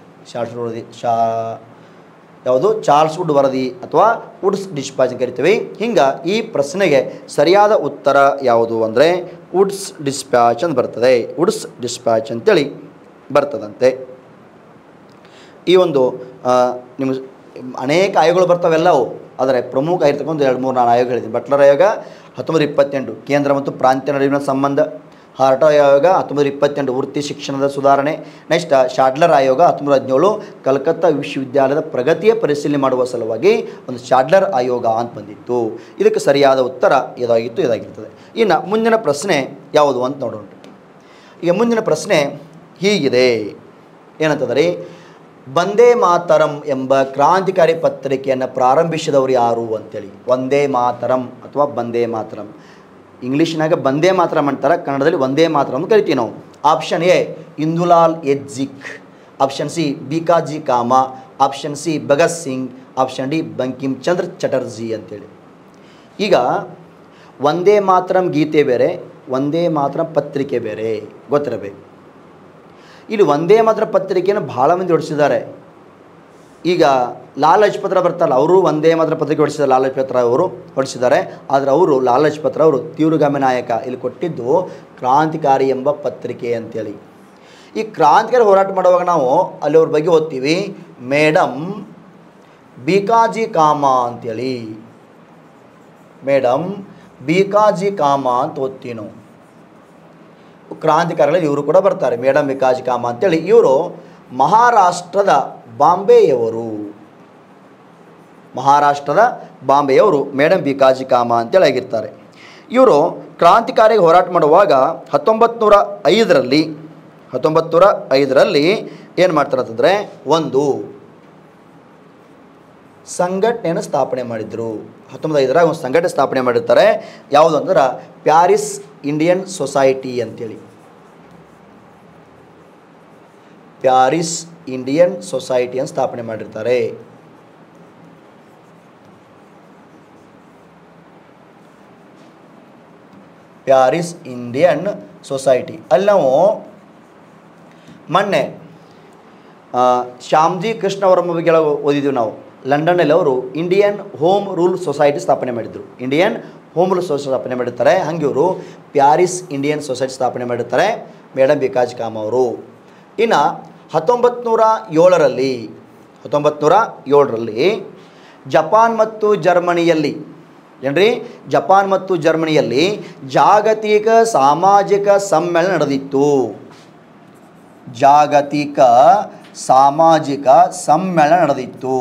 ಚಾರ್ಲ್ಸ್ ವುಡ್ ವರದಿ ಅಥವಾ ವುಡ್ಸ್ ಡಿಸ್ಪ್ಯಾಚ್ ಅಂತ ಕರಿತೀವಿ. ಹಿಂಗೆ ಈ ಪ್ರಶ್ನೆಗೆ ಸರಿಯಾದ ಉತ್ತರ ಯಾವುದು ಅಂದರೆ ವುಡ್ಸ್ ಡಿಸ್ಪ್ಯಾಚ್ ಅಂತ ಬರ್ತದೆ. ವುಡ್ಸ್ ಡಿಸ್ಪ್ಯಾಚ್ ಅಂತೇಳಿ ಬರ್ತದಂತೆ. ಈ ಒಂದು ನಿಮ್ಮ ಅನೇಕ ಆಯೋಗಗಳು ಬರ್ತಾವೆಲ್ಲವು, ಆದರೆ ಪ್ರಮುಖ ಆಗಿರ್ತಕ್ಕಂಥ 2-3-4 ಆಯೋಗ ಹೇಳಿದ್ದೀನಿ. ಬಟ್ಲರ್ ಆಯೋಗ 1928 ಕೇಂದ್ರ ಮತ್ತು ಪ್ರಾಂತ್ಯ ನಡುವಿನ ಸಂಬಂಧ. ಹಾರ್ಟಾ ಆಯೋಗ 1928 ವೃತ್ತಿ ಶಿಕ್ಷಣದ ಸುಧಾರಣೆ. ನೆಕ್ಸ್ಟ್ ಶಾಡ್ಲರ್ ಆಯೋಗ 1917 ಕಲ್ಕತ್ತಾ ವಿಶ್ವವಿದ್ಯಾಲಯದ ಪ್ರಗತಿಯ ಪರಿಶೀಲನೆ ಮಾಡುವ ಸಲುವಾಗಿ ಒಂದು ಶಾಡ್ಲರ್ ಆಯೋಗ ಅಂತ ಬಂದಿತ್ತು. ಇದಕ್ಕೆ ಸರಿಯಾದ ಉತ್ತರ ಇದಾಗಿರ್ತದೆ. ಇನ್ನು ಮುಂದಿನ ಪ್ರಶ್ನೆ ಯಾವುದು ಅಂತ ನೋಡೋಣ. ಈಗ ಮುಂದಿನ ಪ್ರಶ್ನೆ ಹೀಗಿದೆ, ಏನಂತಂದರೆ ವಂದೇ ಮಾತರಂ ಎಂಬ ಕ್ರಾಂತಿಕಾರಿ ಪತ್ರಿಕೆಯನ್ನು ಪ್ರಾರಂಭಿಸಿದವರು ಯಾರು ಅಂತೇಳಿ. ವಂದೇ ಮಾತರಂ ಅಥವಾ ಬಂದೇ ಮಾತರಂ, ಇಂಗ್ಲೀಷ್ನಾಗ ಬಂದೇ ಮಾತರಂ ಅಂತಾರೆ, ಕನ್ನಡದಲ್ಲಿ ವಂದೇ ಮಾತರಂ ಅಂತ ಕರಿತೀವಿ ನಾವು. ಆಪ್ಷನ್ ಎ ಇಂದುಲಾಲ್ ಎಜ್ಜಿಕ್, option C Bhikaji Cama, option C Bhagat Singh, option D Bankim Chandra Chatterjee ಅಂತೇಳಿ. ಈಗ ವಂದೇ ಮಾತರಂ ಗೀತೆ ಬೇರೆ, ವಂದೇ ಮಾತರಂ ಪತ್ರಿಕೆ ಬೇರೆ ಗೊತ್ತಿರಬೇಕು. ಇಲ್ಲಿ ವಂದೇ ಮಾತರಂ ಪತ್ರಿಕೆಯನ್ನು ಭಾಳ ಮಂದಿ ಹೊಡಿಸಿದ್ದಾರೆ. ಈಗ ಲಾಲ್ ಲಜಪತ್ ರಾವ್ ಬರ್ತಾರಲ್ಲ, ಅವರು ವಂದೇ ಮಾತರಂ ಪತ್ರಿಕೆ ಹೊಡಿಸಿದ್ದಾರೆ. ಲಾಲ್ ಲಜಪತ್ ರಾವ್ ಅವರು ಹೊಡಿಸಿದ್ದಾರೆ. ಆದರೆ ಅವರು ಲಾಲ್ ಲಜಪತ್ ರಾವ್ ಅವರು ತೀವ್ರಗಾಮಿ ನಾಯಕ. ಇಲ್ಲಿ ಕೊಟ್ಟಿದ್ದು ಕ್ರಾಂತಿಕಾರಿ ಎಂಬ ಪತ್ರಿಕೆ ಅಂತೇಳಿ. ಈ ಕ್ರಾಂತಿಕಾರಿ ಹೋರಾಟ ಮಾಡುವಾಗ ನಾವು ಅಲ್ಲಿ ಅವ್ರ ಬಗ್ಗೆ ಓದ್ತೀವಿ, ಮೇಡಮ್ ಬಿಕಾಜಿ ಕಾಮ ಅಂತೇಳಿ. ಮೇಡಮ್ ಬಿಕಾಜಿ ಕಾಮ ಅಂತ ಓದ್ತೀವಿ ನಾವು. ಕ್ರಾಂತಿಕಾರಿಗಳಲ್ಲಿ ಇವರು ಕೂಡ ಬರ್ತಾರೆ, ಮೇಡಮ್ ಬಿಕಾಜಿ ಕಾಮ ಅಂತೇಳಿ. ಇವರು ಮಹಾರಾಷ್ಟ್ರದ ಬಾಂಬೆಯವರು, ಮಹಾರಾಷ್ಟ್ರದ ಬಾಂಬೆಯವರು ಮೇಡಮ್ ಬಿಕಾಜಿ ಕಾಮ ಅಂತೇಳಿ ಆಗಿರ್ತಾರೆ. ಇವರು ಕ್ರಾಂತಿಕಾರಿ ಹೋರಾಟ ಮಾಡುವಾಗ 1905ರಲ್ಲಿ ಏನು ಮಾಡ್ತಾರೆ ಅಂತಂದರೆ ಒಂದು ಸಂಘಟನೆಯನ್ನು ಸ್ಥಾಪನೆ ಮಾಡಿದರು. 1905 ಒಂದು ಸಂಘಟನೆ ಸ್ಥಾಪನೆ ಮಾಡಿರ್ತಾರೆ. ಯಾವುದು ಅಂದ್ರೆ ಪ್ಯಾರಿಸ್ ಇಂಡಿಯನ್ ಸೊಸೈಟಿ ಅಂತೇಳಿ. ಪ್ಯಾರಿಸ್ ಇಂಡಿಯನ್ ಸೊಸೈಟಿಯನ್ನು ಸ್ಥಾಪನೆ ಮಾಡಿರ್ತಾರೆ. Paris Indian society. ಅಲ್ಲಿ ನಾವು ಮೊನ್ನೆ ಶ್ಯಾಮ್ಜಿ ಕೃಷ್ಣ ವರ್ಮ ಬಗ್ಗೆ ಓದಿದ್ದೀವಿ ನಾವು. ಲಂಡನ್ನಲ್ಲಿ ಅವರು ಇಂಡಿಯನ್ ಹೋಮ್ ರೂಲ್ ಸೊಸೈಟಿ ಸ್ಥಾಪನೆ ಮಾಡಿದರು. ಇಂಡಿಯನ್ ಹೋಮ್ ರೂಲ್ ಸೊಸೈಟಿ ಸ್ಥಾಪನೆ ಮಾಡಿರ್ತಾರೆ. ಹಾಗೆ ಇವರು ಪ್ಯಾರಿಸ್ ಇಂಡಿಯನ್ ಸೊಸೈಟಿ ಸ್ಥಾಪನೆ ಮಾಡಿರ್ತಾರೆ ಮೇಡಮ್ ಬಿಕಾಜಿ ಕಾಮ ಅವರು. ಇನ್ನು 1907ರಲ್ಲಿ ಜಪಾನ್ ಮತ್ತು ಜರ್ಮನಿಯಲ್ಲಿ ಏನ್ರಿ ಜಪಾನ್ ಮತ್ತು ಜರ್ಮನಿಯಲ್ಲಿ ಜಾಗತಿಕ ಸಾಮಾಜಿಕ ಸಮ್ಮೇಳನ ನಡೆದಿತ್ತು. ಜಾಗತಿಕ ಸಾಮಾಜಿಕ ಸಮ್ಮೇಳನ ನಡೆದಿತ್ತು.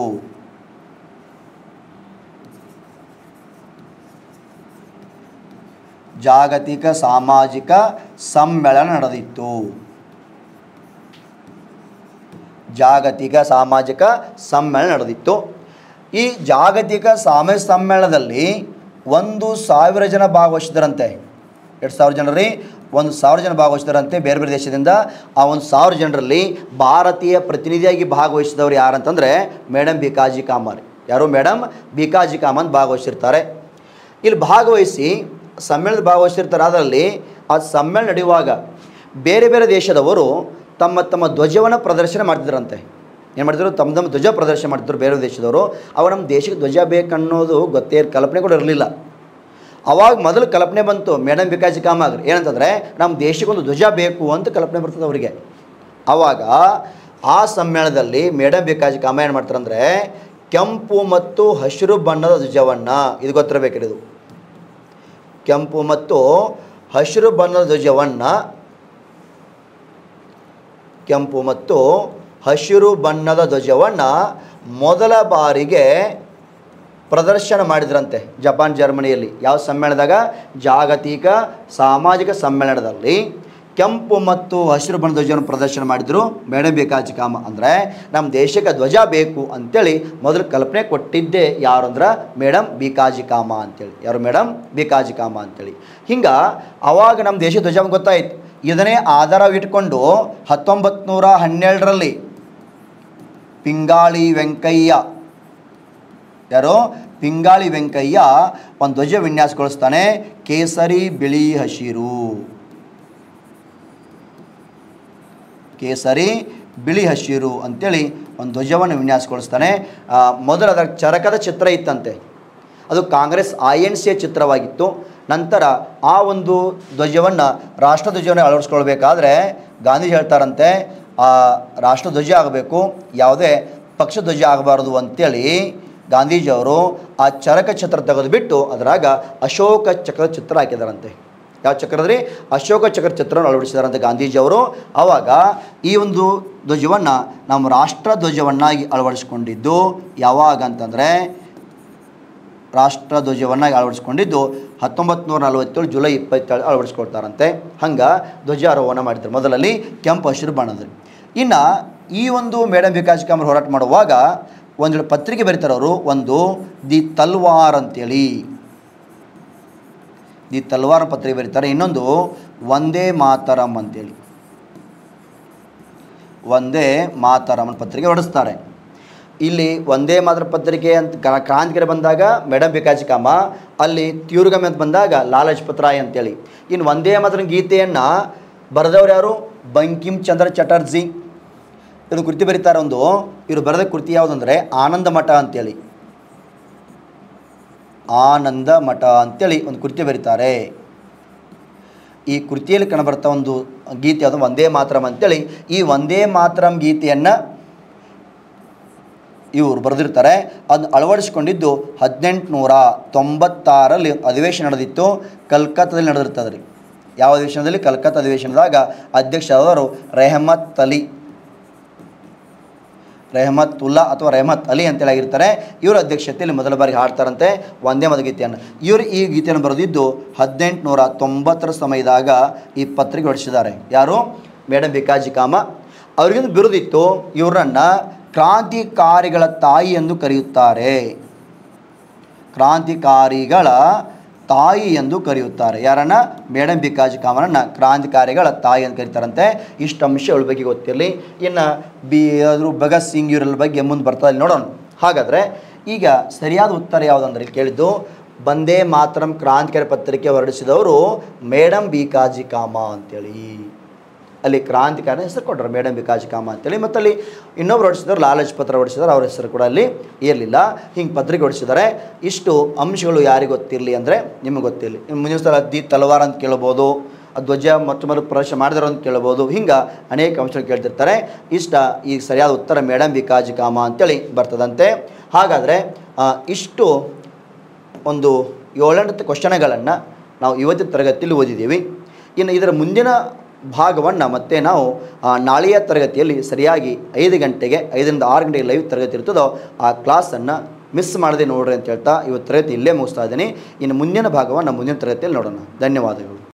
ಜಾಗತಿಕ ಸಾಮಾಜಿಕ ಸಮ್ಮೇಳನ ನಡೆದಿತ್ತು. ಜಾಗತಿಕ ಸಾಮಾಜಿಕ ಸಮ್ಮೇಳನ ನಡೆದಿತ್ತು. ಈ ಜಾಗತಿಕ ಸಾಮಾಜಿಕ ಸಮ್ಮೇಳನದಲ್ಲಿ 1,000 ಜನ ಭಾಗವಹಿಸಿದರಂತೆ. 2,000 ಜನರಿ 1,000 ಜನ ಭಾಗವಹಿಸಿದರಂತೆ ಬೇರೆ ಬೇರೆ ದೇಶದಿಂದ. ಆ 1,000 ಜನರಲ್ಲಿ ಭಾರತೀಯ ಪ್ರತಿನಿಧಿಯಾಗಿ ಭಾಗವಹಿಸಿದವರು ಯಾರಂತಂದರೆ ಮೇಡಮ್ ಬಿಕಾಜಿ ಕಾಮ. ಯಾರು? ಮೇಡಮ್ ಬಿಕಾಜಿ ಕಾಮ ಅಂತ ಭಾಗವಹಿಸಿರ್ತಾರೆ. ಇಲ್ಲಿ ಭಾಗವಹಿಸಿ ಸಮ್ಮೇಳನದ ಭಾಗವಹಿಸಿರ್ತಾರೆ. ಅದರಲ್ಲಿ ಆ ಸಮ್ಮೇಳನ ನಡೆಯುವಾಗ ಬೇರೆ ಬೇರೆ ದೇಶದವರು ತಮ್ಮ ತಮ್ಮ ಧ್ವಜವನ್ನು ಪ್ರದರ್ಶನ ಮಾಡ್ತಿದ್ರಂತೆ. ಏನು ಮಾಡ್ತಿದ್ರು? ತಮ್ಮ ತಮ್ಮ ಧ್ವಜ ಪ್ರದರ್ಶನ ಮಾಡ್ತಿದ್ರು ಬೇರೆ ದೇಶದವರು. ಅವಾಗ ನಮ್ಮ ದೇಶಕ್ಕೆ ಧ್ವಜ ಬೇಕನ್ನೋದು ಕಲ್ಪನೆ ಕೂಡ ಇರಲಿಲ್ಲ. ಅವಾಗ ಮೊದಲು ಕಲ್ಪನೆ ಬಂತು ಮೇಡಮ್ ಬಿಕಾಜಿ ಕಾಮ ಆಗ್ರಿ ಏನಂತಂದರೆ ನಮ್ಮ ದೇಶಕ್ಕೊಂದು ಧ್ವಜ ಬೇಕು ಅಂತ ಕಲ್ಪನೆ ಬರ್ತದೆ ಅವರಿಗೆ. ಆವಾಗ ಆ ಸಮ್ಮೇಳನದಲ್ಲಿ ಮೇಡಮ್ ಬಿಕಾಜಿ ಕಾಮ ಏನು ಮಾಡ್ತಾರೆ ಅಂದರೆ ಕೆಂಪು ಮತ್ತು ಹಸಿರು ಬಣ್ಣದ ಧ್ವಜವನ್ನು, ಇದು ಗೊತ್ತಿರಬೇಕಿದೆ, ಇದು ಕೆಂಪು ಮತ್ತು ಹಸಿರು ಬಣ್ಣದ ಧ್ವಜವನ್ನು, ಕೆಂಪು ಮತ್ತು ಹಸಿರು ಬಣ್ಣದ ಧ್ವಜವನ್ನು ಮೊದಲ ಬಾರಿಗೆ ಪ್ರದರ್ಶನ ಮಾಡಿದ್ರಂತೆ ಜಪಾನ್ ಜರ್ಮನಿಯಲ್ಲಿ. ಯಾವ ಸಮ್ಮೇಳನದಾಗ? ಜಾಗತಿಕ ಸಾಮಾಜಿಕ ಸಮ್ಮೇಳನದಲ್ಲಿ ಕೆಂಪು ಮತ್ತು ಹಸಿರು ಬಣ್ಣದ ಧ್ವಜವನ್ನು ಪ್ರದರ್ಶನ ಮಾಡಿದರು ಮೇಡಮ್ ಬಿಕಾಜಿ ಕಾಮ. ಅಂದರೆ ನಮ್ಮ ದೇಶಕ್ಕೆ ಧ್ವಜ ಬೇಕು ಅಂಥೇಳಿ ಮೊದಲು ಕಲ್ಪನೆ ಕೊಟ್ಟಿದ್ದೇ ಯಾರು ಅಂದ್ರೆ ಮೇಡಮ್ ಬಿಕಾಜಿ ಕಾಮ ಅಂತೇಳಿ. ಯಾರು? ಮೇಡಮ್ ಬಿಕಾಜಿ ಕಾಮ ಅಂತೇಳಿ. ಹಿಂಗೆ ಅವಾಗ ನಮ್ಮ ದೇಶದ ಧ್ವಜ ಗೊತ್ತಾಯಿತು. ಇದನ್ನೇ ಆಧಾರವಿಟ್ಕೊಂಡು 1912ರಲ್ಲಿ ಪಿಂಗಾಳಿ ವೆಂಕಯ್ಯ ಯಾರೋ ಪಿಂಗಾಳಿ ವೆಂಕಯ್ಯ ಒಂದು ಧ್ವಜ ವಿನ್ಯಾಸಗೊಳಿಸ್ತಾನೆ, ಕೇಸರಿ ಬಿಳಿ ಹಸಿರು, ಕೇಸರಿ ಬಿಳಿ ಹಸಿರು ಅಂತೇಳಿ ಒಂದು ಧ್ವಜವನ್ನು ವಿನ್ಯಾಸಗೊಳಿಸ್ತಾನೆ. ಮೊದಲು ಅದರ ಚರಕದ ಚಿತ್ರ ಇತ್ತಂತೆ, ಅದು ಕಾಂಗ್ರೆಸ್ INC ಚಿತ್ರವಾಗಿತ್ತು. ನಂತರ ಆ ಒಂದು ಧ್ವಜವನ್ನು ರಾಷ್ಟ್ರಧ್ವಜವನ್ನು ಅಳವಡಿಸ್ಕೊಳ್ಬೇಕಾದ್ರೆ ಗಾಂಧೀಜಿ ಹೇಳ್ತಾರಂತೆ, ಆ ರಾಷ್ಟ್ರಧ್ವಜ ಆಗಬೇಕು, ಯಾವುದೇ ಪಕ್ಷಧ್ವಜ ಆಗಬಾರ್ದು ಅಂತೇಳಿ ಗಾಂಧೀಜಿಯವರು ಆ ಚರಕ ಚಿತ್ರ ತೆಗೆದುಬಿಟ್ಟು ಅದರಾಗ ಅಶೋಕ ಚಕ್ರದ ಚಿತ್ರ ಹಾಕಿದಾರಂತೆ. ಯಾವ ಚಕ್ರದ್ರಿ? ಅಶೋಕ ಚಕ್ರ ಚಿತ್ರವನ್ನು ಅಳವಡಿಸಿದಾರಂತೆ ಗಾಂಧೀಜಿಯವರು. ಆವಾಗ ಈ ಒಂದು ಧ್ವಜವನ್ನು ನಮ್ಮ ರಾಷ್ಟ್ರಧ್ವಜವನ್ನಾಗಿ ಅಳವಡಿಸ್ಕೊಂಡಿದ್ದು ಯಾವಾಗ ಅಂತಂದರೆ, ರಾಷ್ಟ್ರಧ್ವಜವನ್ನಾಗಿ ಅಳವಡಿಸ್ಕೊಂಡಿದ್ದು 1947 ಜುಲೈ 27 ಅಳವಡಿಸ್ಕೊಳ್ತಾರಂತೆ. ಹಂಗೆ ಧ್ವಜಾರೋಹಣ ಮಾಡಿದ್ರು ಮೊದಲಲ್ಲಿ ಕೆಂಪು ಹಸಿರು ಬಣ್ಣದಲ್ಲಿ. ಇನ್ನು ಈ ಒಂದು ಮೇಡಮ್ ಭಿಕಾಜಿ ಕಾಮರು ಹೋರಾಟ ಮಾಡುವಾಗ ಒಂದೆರಡು ಪತ್ರಿಕೆ ಬರೀತಾರೆ ಅವರು. ಒಂದು ದಿ ತಲ್ವಾರ್ ಅಂತೇಳಿ, ದಿ ತಲ್ವಾರ್ ಪತ್ರಿಕೆ ಬರೀತಾರೆ. ಇನ್ನೊಂದು ವಂದೇ ಮಾತರಂ ಅಂತೇಳಿ, ವಂದೇ ಮಾತರಂ ಪತ್ರಿಕೆ ಹೊರಡಿಸ್ತಾರೆ. ಇಲ್ಲಿ ವಂದೇ ಮಾತರಂ ಪತ್ರಿಕೆ ಅಂತ ಕ್ರಾಂತಿಕಾರಿ ಬಂದಾಗ ಮೇಡಮ್ ಭಿಕಾಜಿ ಕಾಮ, ಅಲ್ಲಿ ತ್ಯೂರ್ಗಮಿ ಅಂತ ಬಂದಾಗ ಲಾಲಾ ಲಜಪತ್ ರಾಯ್ ಅಂತೇಳಿ. ಇನ್ನು ವಂದೇ ಮಾತರಂ ಗೀತೆಯನ್ನು ಬರೆದವ್ರು ಯಾರು? ಬಂಕಿಮ್ ಚಂದ್ರ ಚಟರ್ಜಿ. ಇವರು ಕೃತಿ ಬರೀತಾರೆ ಒಂದು. ಇವರು ಬರೆದ ಕೃತಿ ಯಾವುದಂದರೆ ಆನಂದ ಮಠ ಅಂತೇಳಿ, ಆನಂದ ಮಠ ಅಂತೇಳಿ ಒಂದು ಕೃತಿ ಬರೀತಾರೆ. ಈ ಕೃತಿಯಲ್ಲಿ ಕಂಡುಬರ್ತಾ ಒಂದು ಗೀತೆ ಅದು ವಂದೇ ಮಾತರಂ ಅಂತೇಳಿ. ಈ ವಂದೇ ಮಾತರಂ ಗೀತೆಯನ್ನು ಇವರು ಬರೆದಿರ್ತಾರೆ. ಅದನ್ನು ಅಳವಡಿಸ್ಕೊಂಡಿದ್ದು 1896ರಲ್ಲಿ ಅಧಿವೇಶನ ನಡೆದಿತ್ತು, ಕಲ್ಕತ್ತಾದಲ್ಲಿ ನಡೆದಿರ್ತದೆ ರೀ. ಯಾವ ಅಧಿವೇಶನದಲ್ಲಿ? ಕಲ್ಕತ್ತಾ ಅಧಿವೇಶನದಾಗ ಅಧ್ಯಕ್ಷರಾದವರು ರೆಹಮತುಲ್ಲಾ ಅಥವಾ ರೆಹಮತ್ ಅಲಿ ಅಂತೇಳಿ ಆಗಿರ್ತಾರೆ. ಇವರ ಅಧ್ಯಕ್ಷತೆಯಲ್ಲಿ ಮೊದಲ ಬಾರಿ ಹಾಡ್ತಾರಂತೆ ವಂದೇ ಮಾತರಂ ಗೀತೆಯನ್ನು. ಇವರು ಈ ಗೀತೆಯನ್ನು ಬರೆದಿದ್ದು 1890ರ ಸಮಯದಾಗ ಈ ಪತ್ರಿಕೆ ಹೊರಡಿಸಿದ್ದಾರೆ. ಯಾರು? ಮೇಡಮ್ ಭಿಕಾಜಿ ಕಾಮ. ಅವ್ರಿಗೊಂದು ಬಿರುದಿತ್ತು, ಇವರನ್ನು ಕ್ರಾಂತಿಕಾರಿಗಳ ತಾಯಿ ಎಂದು ಕರೆಯುತ್ತಾರೆ, ಕ್ರಾಂತಿಕಾರಿಗಳ ತಾಯಿ ಎಂದು ಕರೆಯುತ್ತಾರೆ. ಯಾರನ್ನ? ಮೇಡಮ್ ಭಿಕಾಜಿ ಕಾಮರನ್ನು ಕ್ರಾಂತಿಕಾರಿಗಳ ತಾಯಿ ಅಂತ ಕರೀತಾರಂತೆ. ಇಷ್ಟು ಅಂಶಗಳ ಬಗ್ಗೆ ಗೊತ್ತಿರಲಿ. ಇನ್ನು ಅದ್ರ ಭಗತ್ ಸಿಂಗ್ ಇವರ ಬಗ್ಗೆ ಮುಂದೆ ಬರ್ತಾ ಇಲ್ಲಿ ನೋಡೋಣ. ಹಾಗಾದರೆ ಈಗ ಸರಿಯಾದ ಉತ್ತರ ಯಾವುದಂದ್ರೆ ಕೇಳಿದ್ದು ವಂದೇ ಮಾತರಂ ಕ್ರಾಂತಿಕಾರಿ ಪತ್ರಿಕೆ ಹೊರಡಿಸಿದವರು ಮೇಡಮ್ ಭಿಕಾಜಿ ಕಾಮ ಅಂತೇಳಿ. ಅಲ್ಲಿ ಕ್ರಾಂತಿಕಾರಿ ಹೆಸರು ಕೊಟ್ಟರು ಮೇಡಮ್ ಭಿಕಾಜಿ ಕಾಮ ಅಂತೇಳಿ. ಮತ್ತು ಅಲ್ಲಿ ಇನ್ನೊಬ್ರು ಹೊಡಿಸಿದವರು ಲಾಲಾ ಲಜಪತ್ ರಾಯ್ ಹೊಡಿಸಿದಾರೆ, ಅವ್ರ ಹೆಸರು ಕೂಡ ಅಲ್ಲಿ ಇರಲಿಲ್ಲ. ಹಿಂಗೆ ಪತ್ರಿಕೆ ಹೊಡಿಸಿದ್ದಾರೆ. ಇಷ್ಟು ಅಂಶಗಳು ಯಾರಿಗೆ ಗೊತ್ತಿರಲಿ ಅಂದರೆ ನಿಮಗೆ ಗೊತ್ತಿರಲಿ. ಮುಂದಿನ ಸಲ ದಿ ತಲವಾರ್ ಅಂತ ಕೇಳ್ಬೋದು, ಧ್ವಜ ಮೊದಲು ಪ್ರವೇಶ ಮಾಡಿದಾರೆ ಅಂತ ಕೇಳ್ಬೋದು. ಹಿಂಗೆ ಅನೇಕ ಅಂಶಗಳು ಕೇಳ್ತಿರ್ತಾರೆ. ಈಗ ಸರಿಯಾದ ಉತ್ತರ ಮೇಡಮ್ ಭಿಕಾಜಿ ಕಾಮ ಅಂತೇಳಿ ಬರ್ತದಂತೆ. ಹಾಗಾದರೆ ಇಷ್ಟು ಒಂದು 7 ಕ್ವಶನ್ಗಳನ್ನು ನಾವು ಇವತ್ತಿನ ತರಗತಿಯಲ್ಲಿ ಓದಿದ್ದೀವಿ. ಇನ್ನು ಇದರ ಮುಂದಿನ ಭಾಗವನ್ನು ಮತ್ತೆ ನಾವು ನಾಳೆಯ ತರಗತಿಯಲ್ಲಿ ಸರಿಯಾಗಿ 5 ಗಂಟೆಗೆ 5ರಿಂದ 6 ಗಂಟೆಗೆ ಲೈವ್ ತರಗತಿ ಇರ್ತದೋ ಆ ಕ್ಲಾಸನ್ನು ಮಿಸ್ ಮಾಡದೆ ನೋಡ್ರಿ ಅಂತ ಹೇಳ್ತಾ ಇವತ್ತು ತರಗತಿ ಇಲ್ಲೇ ಮುಗಿಸ್ತಾ ಇದ್ದೀನಿ. ಇನ್ನು ಮುಂದಿನ ಭಾಗವನ್ನು ಮುಂದಿನ ತರಗತಿಯಲ್ಲಿ ನೋಡೋಣ. ಧನ್ಯವಾದಗಳು.